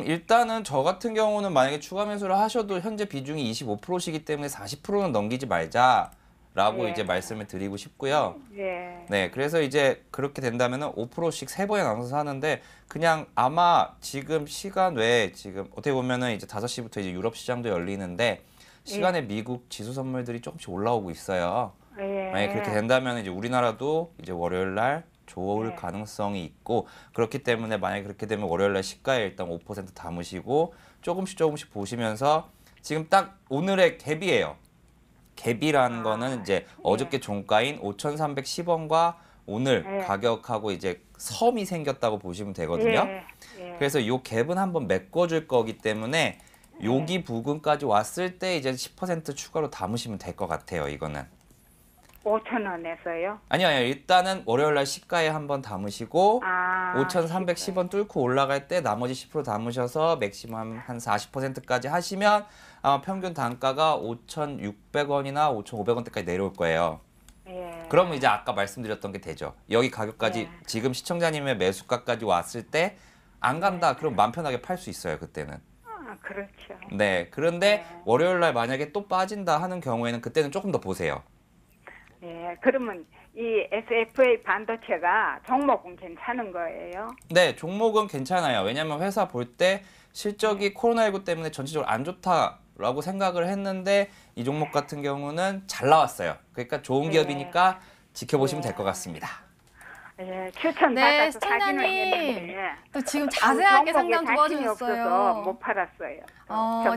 일단은 저 같은 경우는 만약에 추가 매수를 하셔도 현재 비중이 25%시기 때문에 40%는 넘기지 말자라고 예. 이제 말씀을 드리고 싶고요. 예. 네, 그래서 이제 그렇게 된다면은 5%씩 세 번에 나눠서 하는데 그냥 아마 지금 시간 외에 지금 어떻게 보면은 이제 5시부터 이제 유럽 시장도 열리는데 시간에 미국 지수 선물들이 조금씩 올라오고 있어요. 예. 만약에 그렇게 된다면 이제 우리나라도 이제 월요일 날 좋을 네. 가능성이 있고 그렇기 때문에 만약에 그렇게 되면 월요일 날 시가에 일단 5% 담으시고 조금씩 보시면서 지금 딱 오늘의 갭이에요. 갭이라는 거는 이제 어저께 종가인 5,310원과 오늘 네. 가격하고 이제 섬이 생겼다고 보시면 되거든요. 예. 예. 그래서 이 갭은 한번 메꿔줄 거기 때문에 여기 부근까지 왔을 때 이제 10% 추가로 담으시면 될 것 같아요. 이거는. 5천 원에서요? 아니요. 일단은 월요일 날 시가에 한번 담으시고 아. 5,310원 뚫고 올라갈 때 나머지 10% 담으셔서 맥시멈 한 40%까지 하시면 아마 평균 단가가 5,600원이나 5,500원대까지 내려올 거예요. 예. 그러면 이제 아까 말씀드렸던 게 되죠. 여기 가격까지 네. 지금 시청자님의 매수가까지 왔을 때 안 간다. 그럼 마음 편하게 팔 수 있어요. 그때는. 아, 그렇죠. 네. 그런데 네. 월요일 날 만약에 또 빠진다 하는 경우에는 그때는 조금 더 보세요. 예. 그러면 이 SFA 반도체가 종목은 괜찮은 거예요? 네, 종목은 괜찮아요. 왜냐하면 회사 볼 때 실적이 코로나19 때문에 전체적으로 안 좋다라고 생각을 했는데 이 종목 같은 경우는 잘 나왔어요. 그러니까 좋은 기업이니까 지켜보시면 될 것 같습니다. 예. 추천 네, 받아서 사기는 시청자님. 했는데 또 지금 자세하게 종목에 상담 자신이 없어서 도와주셨어요. 못 팔았어요.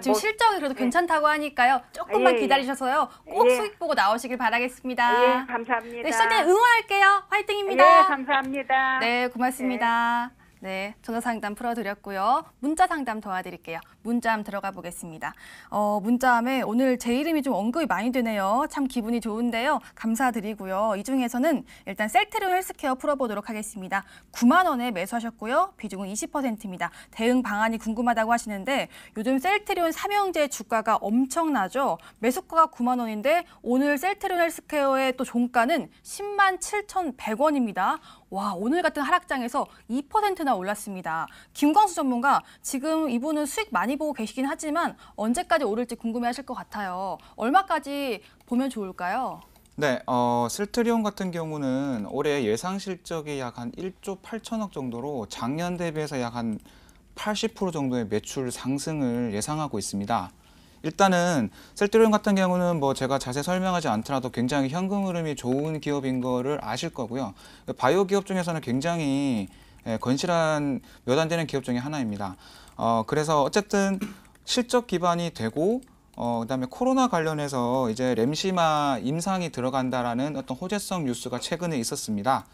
지금 실적이 그래도 괜찮다고 하니까요. 조금만 예, 예. 기다리셔서요. 꼭 예. 수익 보고 나오시길 바라겠습니다. 예, 감사합니다. 네, 시청자님 응원할게요. 화이팅입니다. 예, 감사합니다. 네, 고맙습니다. 네, 전화 상담 풀어드렸고요. 문자 상담 도와드릴게요. 문자함 들어가 보겠습니다. 문자함에 오늘 제 이름이 좀 언급이 많이 되네요. 참 기분이 좋은데요. 감사드리고요. 이 중에서는 일단 셀트리온 헬스케어 풀어보도록 하겠습니다. 9만 원에 매수하셨고요. 비중은 20%입니다. 대응 방안이 궁금하다고 하시는데 요즘 셀트리온 삼형제 주가가 엄청나죠. 매수가가 9만 원인데 오늘 셀트리온 헬스케어의 또 종가는 10만 7,100원입니다. 와, 오늘 같은 하락장에서 2%나 올랐습니다. 김광수 전문가, 지금 이분은 수익 많이 보고 계시긴 하지만 언제까지 오를지 궁금해하실 것 같아요. 얼마까지 보면 좋을까요? 네, 셀트리온 같은 경우는 올해 예상 실적이 약 한 1조 8천억 정도로 작년 대비해서 약 한 80% 정도의 매출 상승을 예상하고 있습니다. 일단은 셀트리온 같은 경우는 뭐 제가 자세히 설명하지 않더라도 굉장히 현금 흐름이 좋은 기업인 거를 아실 거고요. 바이오 기업 중에서는 굉장히 건실한 몇 안 되는 기업 중에 하나입니다. 그래서 어쨌든 실적 기반이 되고 그다음에 코로나 관련해서 이제 램시마 임상이 들어간다라는 어떤 호재성 뉴스가 최근에 있었습니다.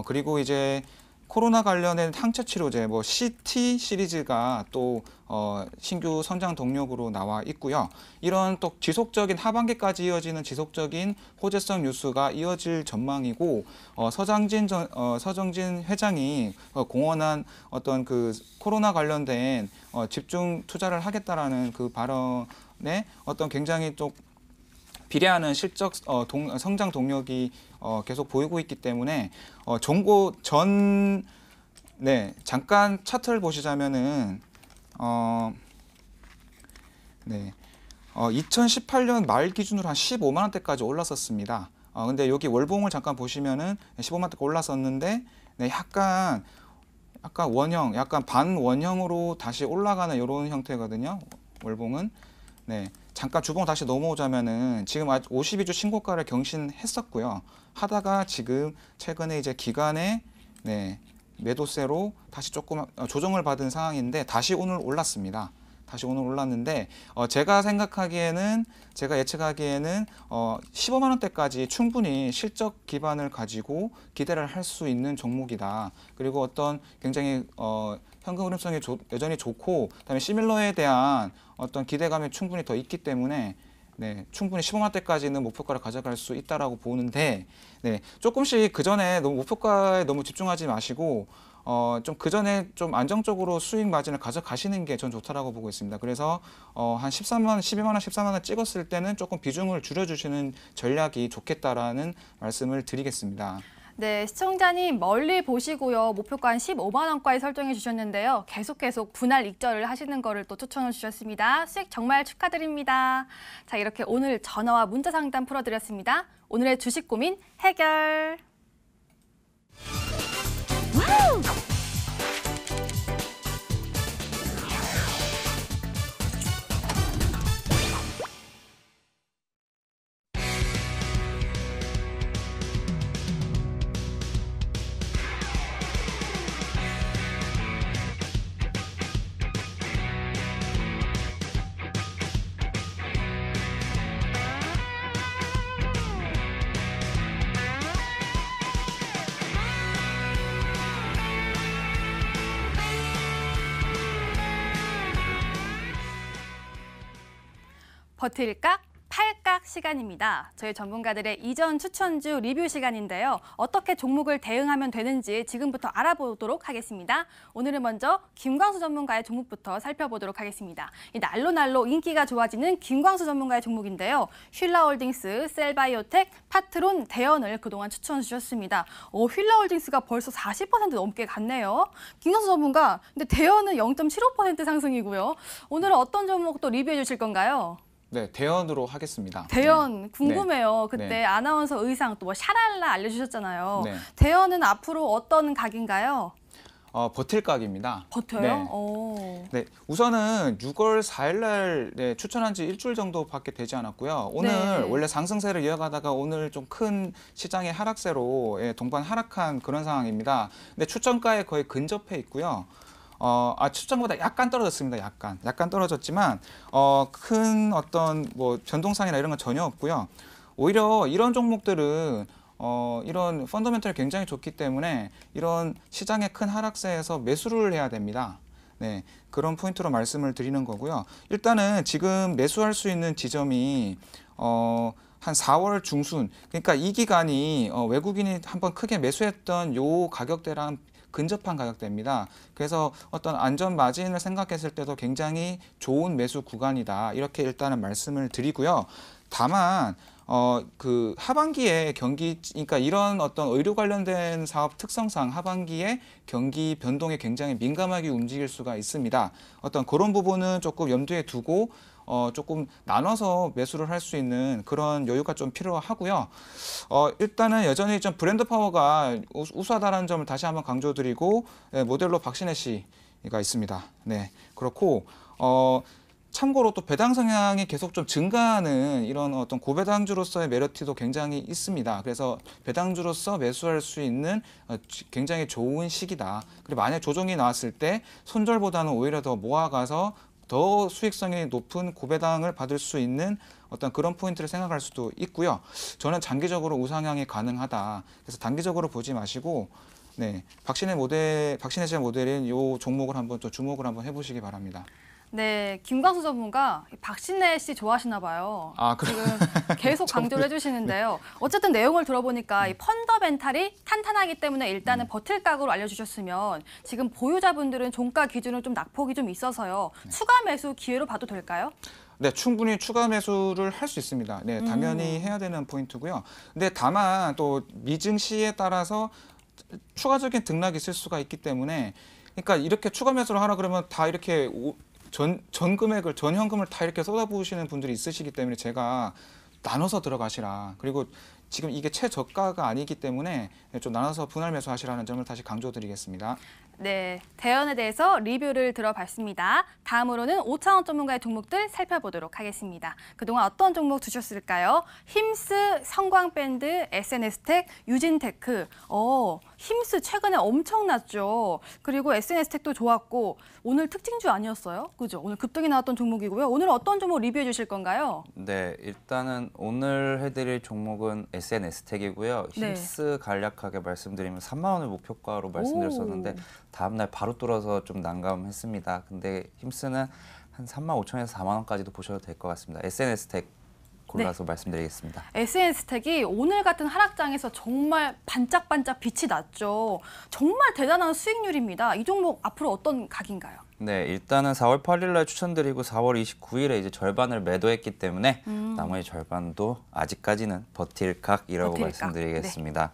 그리고 이제 코로나 관련된 항체 치료제 뭐 CT 시리즈가 또 신규 성장 동력으로 나와 있고요. 이런 또 지속적인 하반기까지 이어지는 지속적인 호재성 뉴스가 이어질 전망이고 서정진 회장이 공언한 어떤 그 코로나 관련된 집중 투자를 하겠다라는 그 발언에 어떤 굉장히 또 비례하는 실적 성장 동력이 계속 보이고 있기 때문에 네, 잠깐 차트를 보시자면은 2018년 말 기준으로 한 15만 원대까지 올랐었습니다. 근데 여기 월봉을 잠깐 보시면은 15만 원대까지 올랐었는데 네, 약간 약간 원형, 약간 반원형으로 다시 올라가는 이런 형태거든요. 월봉은. 네, 잠깐 주봉 다시 넘어오자면은 지금 52주 신고가를 경신했었고요. 하다가 지금 최근에 이제 기간에 매도세로 다시 조금 조정을 받은 상황인데 다시 오늘 올랐습니다. 다시 오늘 올랐는데 제가 예측하기에는 15만 원대까지 충분히 실적 기반을 가지고 기대를 할 수 있는 종목이다. 그리고 어떤 굉장히 현금 흐름성이 여전히 좋고 그다음에 시밀러에 대한 어떤 기대감이 충분히 더 있기 때문에 충분히 15만 원대까지는 목표가를 가져갈 수 있다라고 보는데 조금씩 그 전에 너무 목표가에 너무 집중하지 마시고 좀 그 전에 좀 안정적으로 수익 마진을 가져가시는 게 전 좋다라고 보고 있습니다. 그래서 한 13만 원, 12만 원, 14만 원 찍었을 때는 조금 비중을 줄여주시는 전략이 좋겠다라는 말씀을 드리겠습니다. 네, 시청자님 멀리 보시고요. 목표가 한 15만 원까지 설정해 주셨는데요. 계속 분할 익절을 하시는 거를 또 추천을 주셨습니다. 수익 정말 축하드립니다. 자, 이렇게 오늘 전화와 문자 상담 풀어드렸습니다. 오늘의 주식 고민 해결. 버틸각, 팔각 시간입니다. 저희 전문가들의 이전 추천주 리뷰 시간인데요. 어떻게 종목을 대응하면 되는지 지금부터 알아보도록 하겠습니다. 오늘은 먼저 김광수 전문가의 종목부터 살펴보도록 하겠습니다. 이 날로 인기가 좋아지는 김광수 전문가의 종목인데요. 휠라홀딩스, 셀바이오텍, 파트론, 대연을 그동안 추천 주셨습니다. 휠라홀딩스가 벌써 40% 넘게 갔네요. 김광수 전문가, 근데 대연은 0.75% 상승이고요. 오늘은 어떤 종목 또 리뷰해 주실 건가요? 네, 대연으로 하겠습니다. 대연 궁금해요. 그때 네. 아나운서 의상 또 뭐 샤랄라 알려주셨잖아요. 네. 대연은 앞으로 어떤 각인가요? 버틸각입니다. 버텨요? 네. 오. 네, 우선은 6월 4일 날 추천한 지 일주일 정도밖에 되지 않았고요. 오늘 네. 원래 상승세를 이어가다가 오늘 좀 큰 시장의 하락세로 동반 하락한 그런 상황입니다. 근데 추천가에 거의 근접해 있고요. 추천보다 약간 떨어졌습니다. 약간 떨어졌지만 큰 어떤 뭐 변동상이나 이런 건 전혀 없고요. 오히려 이런 종목들은 이런 펀더멘털이 굉장히 좋기 때문에 이런 시장의 큰 하락세에서 매수를 해야 됩니다. 네, 그런 포인트로 말씀을 드리는 거고요. 일단은 지금 매수할 수 있는 지점이 한 4월 중순, 그러니까 이 기간이 외국인이 한번 크게 매수했던 요 가격대랑 근접한 가격대입니다. 그래서 어떤 안전 마진을 생각했을 때도 굉장히 좋은 매수 구간이다. 이렇게 일단은 말씀을 드리고요. 다만 그 하반기에 그러니까 이런 어떤 의료 관련된 사업 특성상 하반기에 경기 변동에 굉장히 민감하게 움직일 수가 있습니다. 어떤 그런 부분은 조금 염두에 두고 조금 나눠서 매수를 할 수 있는 그런 여유가 좀 필요하고요. 일단은 여전히 좀 브랜드 파워가 우수하다는 점을 다시 한번 강조드리고 모델로 박신혜 씨가 있습니다. 네, 그렇고 참고로 또 배당 성향이 계속 좀 증가하는 이런 어떤 고배당주로서의 메리트도 굉장히 있습니다. 그래서 배당주로서 매수할 수 있는 굉장히 좋은 시기다. 그리고 만약 조정이 나왔을 때 손절보다는 오히려 더 모아가서 더 수익성이 높은 고배당을 받을 수 있는 어떤 그런 포인트를 생각할 수도 있고요. 저는 장기적으로 우상향이 가능하다. 그래서 단기적으로 보지 마시고 박신혜 씨 모델인 이 종목을 한번 또 주목을 한번 해보시기 바랍니다. 네, 김광수 전문가 박신혜 씨 좋아하시나 봐요. 지금 계속 강조를 해주시는데요. 어쨌든 내용을 들어보니까 이 펀더멘탈이 탄탄하기 때문에 일단은 버틸각으로 알려주셨으면 지금 보유자분들은 종가 기준으로 좀 낙폭이 좀 있어서요. 추가 매수 기회로 봐도 될까요? 네, 충분히 추가 매수를 할 수 있습니다. 네, 당연히 해야 되는 포인트고요. 근데 다만 또 미증 시에 따라서 추가적인 등락이 있을 수가 있기 때문에 그러니까 이렇게 추가 매수를 하라 그러면 다 이렇게 전 현금을 다 이렇게 쏟아부으시는 분들이 있으시기 때문에 제가 나눠서 들어가시라. 그리고 지금 이게 최저가가 아니기 때문에 좀 나눠서 분할 매수하시라는 점을 다시 강조드리겠습니다. 네, 대연에 대해서 리뷰를 들어봤습니다. 다음으로는 5차원 전문가의 종목들 살펴보도록 하겠습니다. 그동안 어떤 종목 두셨을까요? 힘스, 성광밴드, SNS텍, 유진테크. 힘스 최근에 엄청났죠. 그리고 SNS텍도 좋았고 오늘 특징주 아니었어요? 그죠? 오늘 급등이 나왔던 종목이고요. 오늘 어떤 종목 리뷰해 주실 건가요? 네, 일단은 오늘 해드릴 종목은 SNS텍이고요. 네. 힘스 간략하게 말씀드리면 3만 원을 목표가로 말씀드렸었는데 다음날 바로 뚫어서 좀 난감했습니다. 근데 힘스는 한 3만 5천에서 4만 원까지도 보셔도 될 것 같습니다. SNS텍 골라서 말씀드리겠습니다. SNS텍이 오늘 같은 하락장에서 정말 반짝반짝 빛이 났죠. 정말 대단한 수익률입니다. 이 종목 앞으로 어떤 각인가요? 네, 일단은 4월 8일 날 추천드리고 4월 29일에 이제 절반을 매도했기 때문에 나머지 절반도 아직까지는 버틸 각이라고 버틸 각. 말씀드리겠습니다.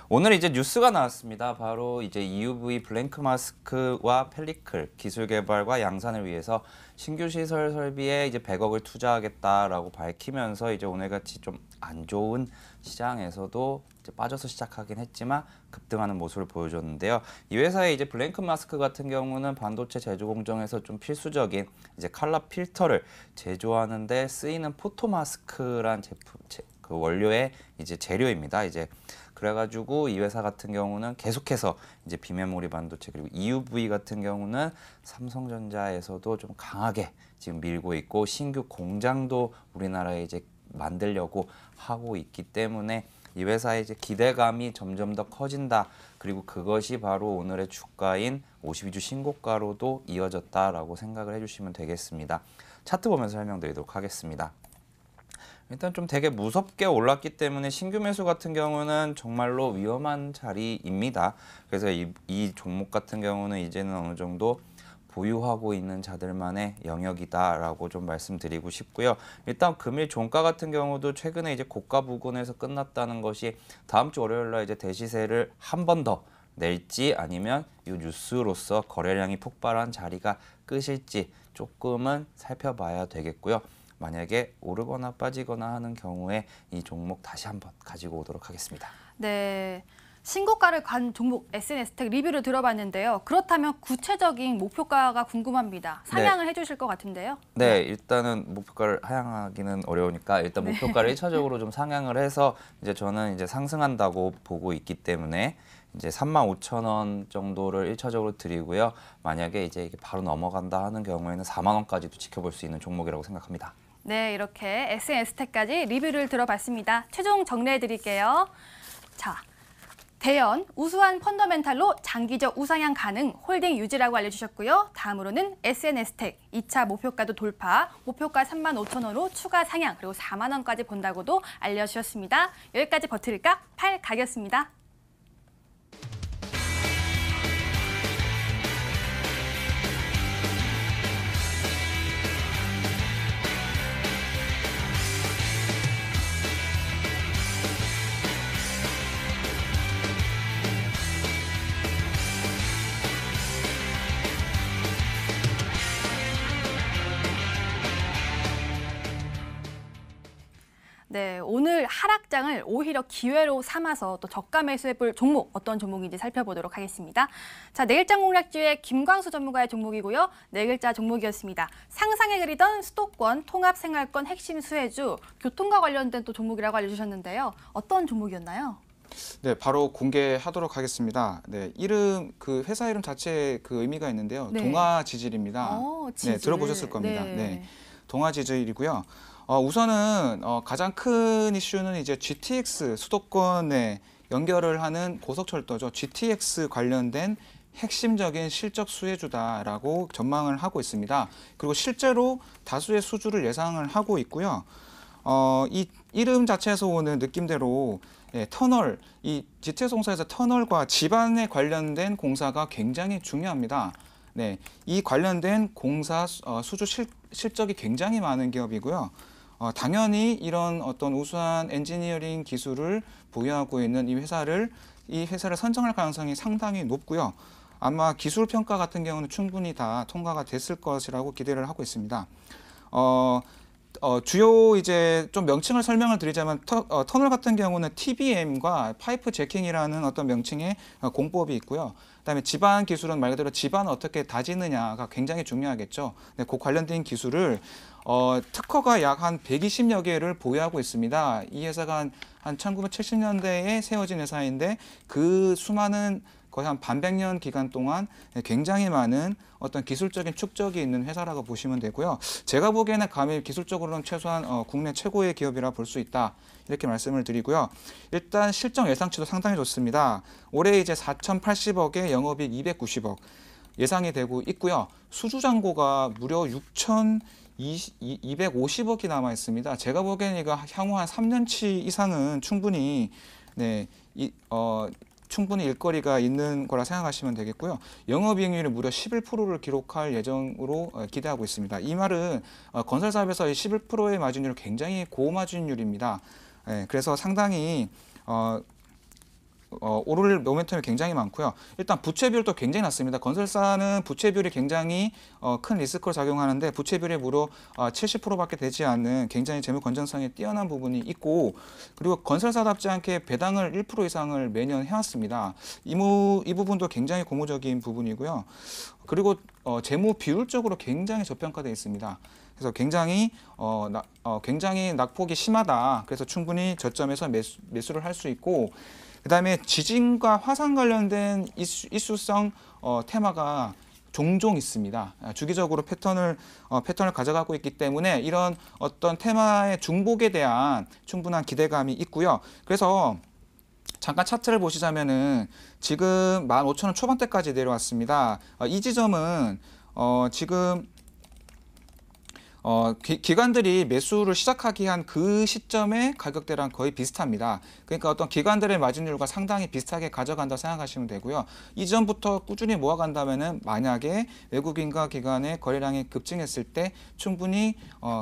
오늘 이제 뉴스가 나왔습니다. 바로 이제 EUV 블랭크 마스크와 펠리클 기술 개발과 양산을 위해서 신규 시설 설비에 이제 100억을 투자하겠다라고 밝히면서 이제 오늘같이 좀 안 좋은 시장에서도 이제 빠져서 시작하긴 했지만 급등하는 모습을 보여줬는데요. 이 회사의 이제 블랭크 마스크 같은 경우는 반도체 제조 공정에서 좀 필수적인 이제 칼라 필터를 제조하는데 쓰이는 포토 마스크란 제품 그 원료의 이제 재료입니다. 이제 그래가지고 이 회사 같은 경우는 계속해서 이제 비메모리 반도체 그리고 EUV 같은 경우는 삼성전자에서도 좀 강하게 지금 밀고 있고 신규 공장도 우리나라에 이제 만들려고 하고 있기 때문에 이 회사의 이제 기대감이 점점 더 커진다. 그리고 그것이 바로 오늘의 주가인 52주 신고가로도 이어졌다라고 생각을 해주시면 되겠습니다. 차트 보면서 설명드리도록 하겠습니다. 일단 좀 되게 무섭게 올랐기 때문에 신규 매수 같은 경우는 정말로 위험한 자리입니다. 그래서 이 종목 같은 경우는 이제는 어느 정도 보유하고 있는 자들만의 영역이다라고 좀 말씀드리고 싶고요. 일단 금일 종가 같은 경우도 최근에 이제 고가 부근에서 끝났다는 것이 다음 주 월요일 날 이제 대시세를 한 번 더 낼지 아니면 이 뉴스로서 거래량이 폭발한 자리가 끝일지 조금은 살펴봐야 되겠고요. 만약에 오르거나 빠지거나 하는 경우에 이 종목 다시 한번 가지고 오도록 하겠습니다. 네. 신고가를 간 종목 SNS텍 리뷰를 들어봤는데요. 그렇다면 구체적인 목표가가 궁금합니다. 상향을 해주실 것 같은데요. 네, 일단은 목표가를 하향하기는 어려우니까 일단 목표가를 1차적으로 좀 상향을 해서 이제 저는 이제 상승한다고 보고 있기 때문에 이제 35,000원 정도를 1차적으로 드리고요. 만약에 이제 이게 바로 넘어간다 하는 경우에는 4만 원까지도 지켜볼 수 있는 종목이라고 생각합니다. 네, 이렇게 SNS텍까지 리뷰를 들어봤습니다. 최종 정리해 드릴게요. 자, 대연, 우수한 펀더멘탈로 장기적 우상향 가능, 홀딩 유지라고 알려주셨고요. 다음으로는 SNS텍, 2차 목표가도 돌파, 목표가 35,000원으로 추가 상향, 그리고 4만 원까지 본다고도 알려주셨습니다. 여기까지 버틸까? 8각이었습니다. 네, 오늘 하락장을 오히려 기회로 삼아서 또 저가 매수해볼 종목, 어떤 종목인지 살펴보도록 하겠습니다. 자, 내일장 공략주의 김광수 전문가의 종목이고요. 네 글자 종목이었습니다. 상상에 그리던 수도권, 통합생활권 핵심 수혜주, 교통과 관련된 또 종목이라고 알려주셨는데요. 어떤 종목이었나요? 네, 바로 공개하도록 하겠습니다. 네, 그 회사 이름 자체에 그 의미가 있는데요. 네. 동아지질입니다. 지질. 네, 들어보셨을 겁니다. 네. 네, 동아지질이고요. 우선은 가장 큰 이슈는 이제 GTX 수도권에 연결을 하는 고속철도죠. GTX 관련된 핵심적인 실적 수혜주다라고 전망을 하고 있습니다. 그리고 실제로 다수의 수주를 예상을 하고 있고요. 이 이름 자체에서 오는 느낌대로 터널, 이 GTX 공사에서 터널과 지반에 관련된 공사가 굉장히 중요합니다. 네, 이 관련된 공사 수주 실적이 굉장히 많은 기업이고요. 당연히 이런 어떤 우수한 엔지니어링 기술을 보유하고 있는 이 회사를 선정할 가능성이 상당히 높고요. 아마 기술 평가 같은 경우는 충분히 다 통과가 됐을 것이라고 기대를 하고 있습니다. 주요 이제 좀 명칭을 설명을 드리자면 터널 같은 경우는 TBM과 파이프 제킹이라는 어떤 명칭의 공법이 있고요. 그다음에 지반 기술은 말 그대로 지반을 어떻게 다지느냐가 굉장히 중요하겠죠. 네, 그 관련된 기술을 특허가 약 한 120여 개를 보유하고 있습니다. 이 회사가 한 1970년대에 세워진 회사인데 그 수많은 거의 한 반백년 기간 동안 굉장히 많은 어떤 기술적인 축적이 있는 회사라고 보시면 되고요. 제가 보기에는 감히 기술적으로는 최소한 국내 최고의 기업이라 볼 수 있다. 이렇게 말씀을 드리고요. 일단 실적 예상치도 상당히 좋습니다. 올해 이제 4,080억에 영업이익 290억 예상이 되고 있고요. 수주잔고가 무려 6,250억이 남아 있습니다. 제가 보기에는 이거 향후 한 3년치 이상은 충분히 충분히 일거리가 있는 거라 생각하시면 되겠고요. 영업이익률이 무려 11%를 기록할 예정으로 기대하고 있습니다. 이 말은 건설사업에서 11%의 마진율은 굉장히 고마진율입니다. 그래서 상당히 오를 모멘텀이 굉장히 많고요. 일단 부채 비율도 굉장히 낮습니다. 건설사는 부채 비율이 굉장히 큰 리스크로 작용하는데 부채 비율이 무려 70%밖에 되지 않는 굉장히 재무 건전성이 뛰어난 부분이 있고 그리고 건설사답지 않게 배당을 1% 이상을 매년 해왔습니다. 이 부분도 굉장히 고무적인 부분이고요. 그리고 재무 비율적으로 굉장히 저평가되어 있습니다. 그래서 굉장히 낙폭이 심하다. 그래서 충분히 저점에서 매수를 할 수 있고 그다음에 지진과 화산 관련된 이슈성 테마가 종종 있습니다. 주기적으로 패턴을 가져가고 있기 때문에 이런 어떤 테마의 중복에 대한 충분한 기대감이 있고요. 그래서 잠깐 차트를 보시자면은 지금 15,000원 초반대까지 내려왔습니다. 이 지점은 지금 기관들이 매수를 시작하기 한 그 시점의 가격대랑 거의 비슷합니다. 그러니까 어떤 기관들의 마진율과 상당히 비슷하게 가져간다 생각하시면 되고요. 이전부터 꾸준히 모아간다면은 만약에 외국인과 기관의 거래량이 급증했을 때 충분히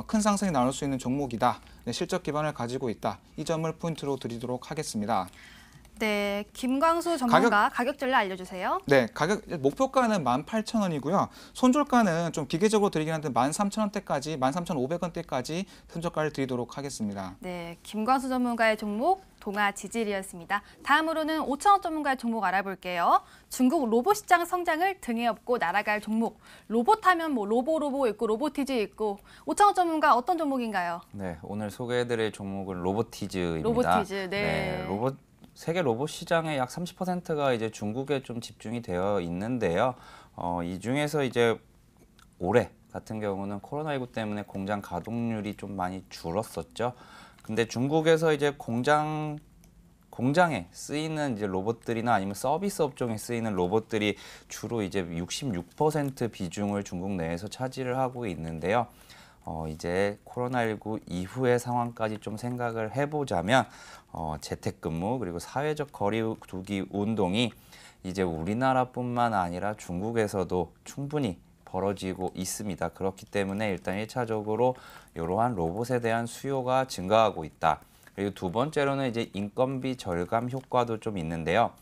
큰 상승이 나올 수 있는 종목이다. 네, 실적 기반을 가지고 있다. 이 점을 포인트로 드리도록 하겠습니다. 네, 김광수 전문가 가격 전략 알려주세요. 네, 목표가는 18,000원이고요. 손절가는 좀 기계적으로 드리긴 한데 13,000원대까지, 13,500원대까지 손절가를 드리도록 하겠습니다. 네, 김광수 전문가의 종목 동아지질이었습니다. 다음으로는 5,000원 전문가의 종목 알아볼게요. 중국 로봇 시장 성장을 등에 업고 날아갈 종목. 로봇 하면 뭐 로보 있고 로보티즈 있고 5,000원 전문가 어떤 종목인가요? 네, 오늘 소개해드릴 종목은 로보티즈입니다. 로보티즈, 네. 세계 로봇 시장의 약 30%가 이제 중국에 좀 집중이 되어 있는데요. 이 중에서 이제 올해 같은 경우는 코로나19 때문에 공장 가동률이 좀 많이 줄었었죠. 근데 중국에서 이제 공장에 쓰이는 이제 로봇들이나 아니면 서비스 업종에 쓰이는 로봇들이 주로 이제 66% 비중을 중국 내에서 차지를 하고 있는데요. 이제 코로나19 이후의 상황까지 좀 생각을 해보자면 재택근무 그리고 사회적 거리두기 운동이 이제 우리나라뿐만 아니라 중국에서도 충분히 벌어지고 있습니다. 그렇기 때문에 일단 1차적으로 이러한 로봇에 대한 수요가 증가하고 있다. 그리고 두 번째로는 이제 인건비 절감 효과도 좀 있는데요.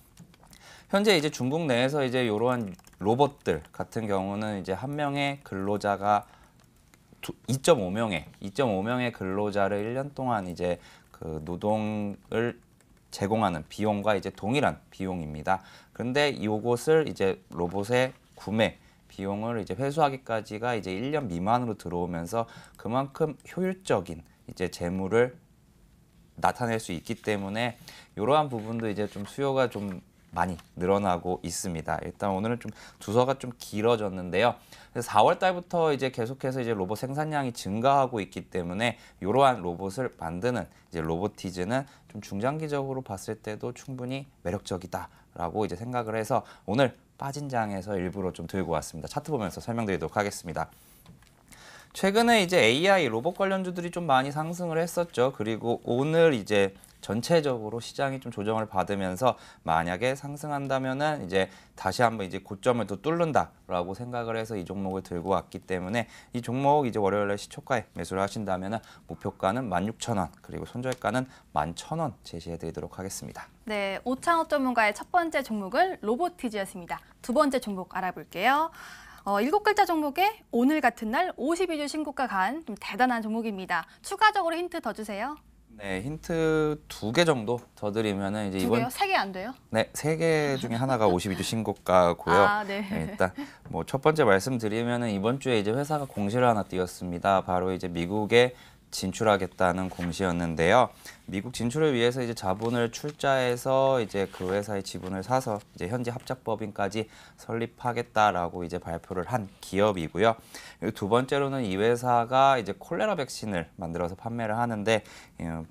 현재 이제 중국 내에서 이제 이러한 로봇들 같은 경우는 이제 한 명의 근로자가 2.5명의 근로자를 1년 동안 이제 그 노동을 제공하는 비용과 이제 동일한 비용입니다. 그런데 이것을 이제 로봇의 구매 비용을 이제 회수하기까지가 이제 1년 미만으로 들어오면서 그만큼 효율적인 이제 재무를 나타낼 수 있기 때문에 이러한 부분도 이제 좀 수요가 좀 많이 늘어나고 있습니다. 일단 오늘은 좀 두서가 좀 길어졌는데요. 그래서 4월 달부터 이제 계속해서 이제 로봇 생산량이 증가하고 있기 때문에 이러한 로봇을 만드는 이제 로보티즈는 좀 중장기적으로 봤을 때도 충분히 매력적이다라고 이제 생각을 해서 오늘 빠진 장에서 일부러 좀 들고 왔습니다. 차트 보면서 설명드리도록 하겠습니다. 최근에 이제 AI 로봇 관련주들이 좀 많이 상승을 했었죠. 그리고 오늘 이제 전체적으로 시장이 좀 조정을 받으면서 만약에 상승한다면은 이제 다시 한번 이제 고점을 또 뚫는다라고 생각을 해서 이 종목을 들고 왔기 때문에 이 종목 이제 월요일에 시초가에 매수를 하신다면은 목표가는 16,000원 그리고 손절가는 11,000원 제시해드리도록 하겠습니다. 네, 오창호 전문가의 첫 번째 종목은 로보티즈였습니다. 두 번째 종목 알아볼게요. 7글자 종목에 오늘 같은 날 52주 신고가 간 좀 대단한 종목입니다. 추가적으로 힌트 더 주세요. 네, 힌트 2개 정도 더 드리면은 이제 2개요? 3개 안 돼요? 네, 3개 중에 하나가 52주 신고가고요. 아, 네. 네, 일단 뭐 첫 번째 말씀드리면은 이번 주에 이제 회사가 공시를 하나 띄웠습니다. 바로 이제 미국에 진출하겠다는 공시였는데요. 미국 진출을 위해서 이제 자본을 출자해서 이제 그 회사의 지분을 사서 이제 현재 합작법인까지 설립하겠다라고 이제 발표를 한 기업이고요. 그리고 두 번째로는 이 회사가 이제 콜레라 백신을 만들어서 판매를 하는데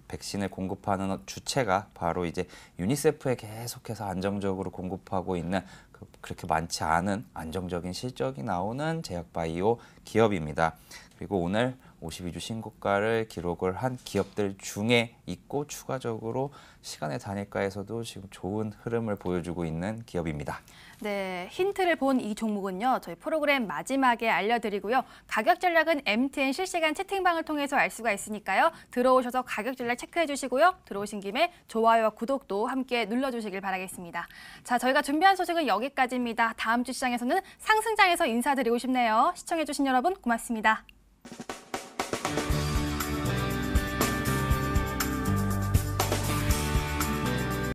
백신을 공급하는 주체가 바로 이제 유니세프에 계속해서 안정적으로 공급하고 있는 그렇게 많지 않은 안정적인 실적이 나오는 제약바이오 기업입니다. 그리고 오늘 52주 신고가를 기록을 한 기업들 중에 있고 추가적으로 시간의 단일가에서도 지금 좋은 흐름을 보여주고 있는 기업입니다. 네, 힌트를 본 이 종목은요. 저희 프로그램 마지막에 알려드리고요. 가격 전략은 MTN 실시간 채팅방을 통해서 알 수가 있으니까요. 들어오셔서 가격 전략 체크해 주시고요. 들어오신 김에 좋아요와 구독도 함께 눌러주시길 바라겠습니다. 자, 저희가 준비한 소식은 여기까지입니다. 다음 주 시장에서는 상승장에서 인사드리고 싶네요. 시청해 주신 여러분 고맙습니다.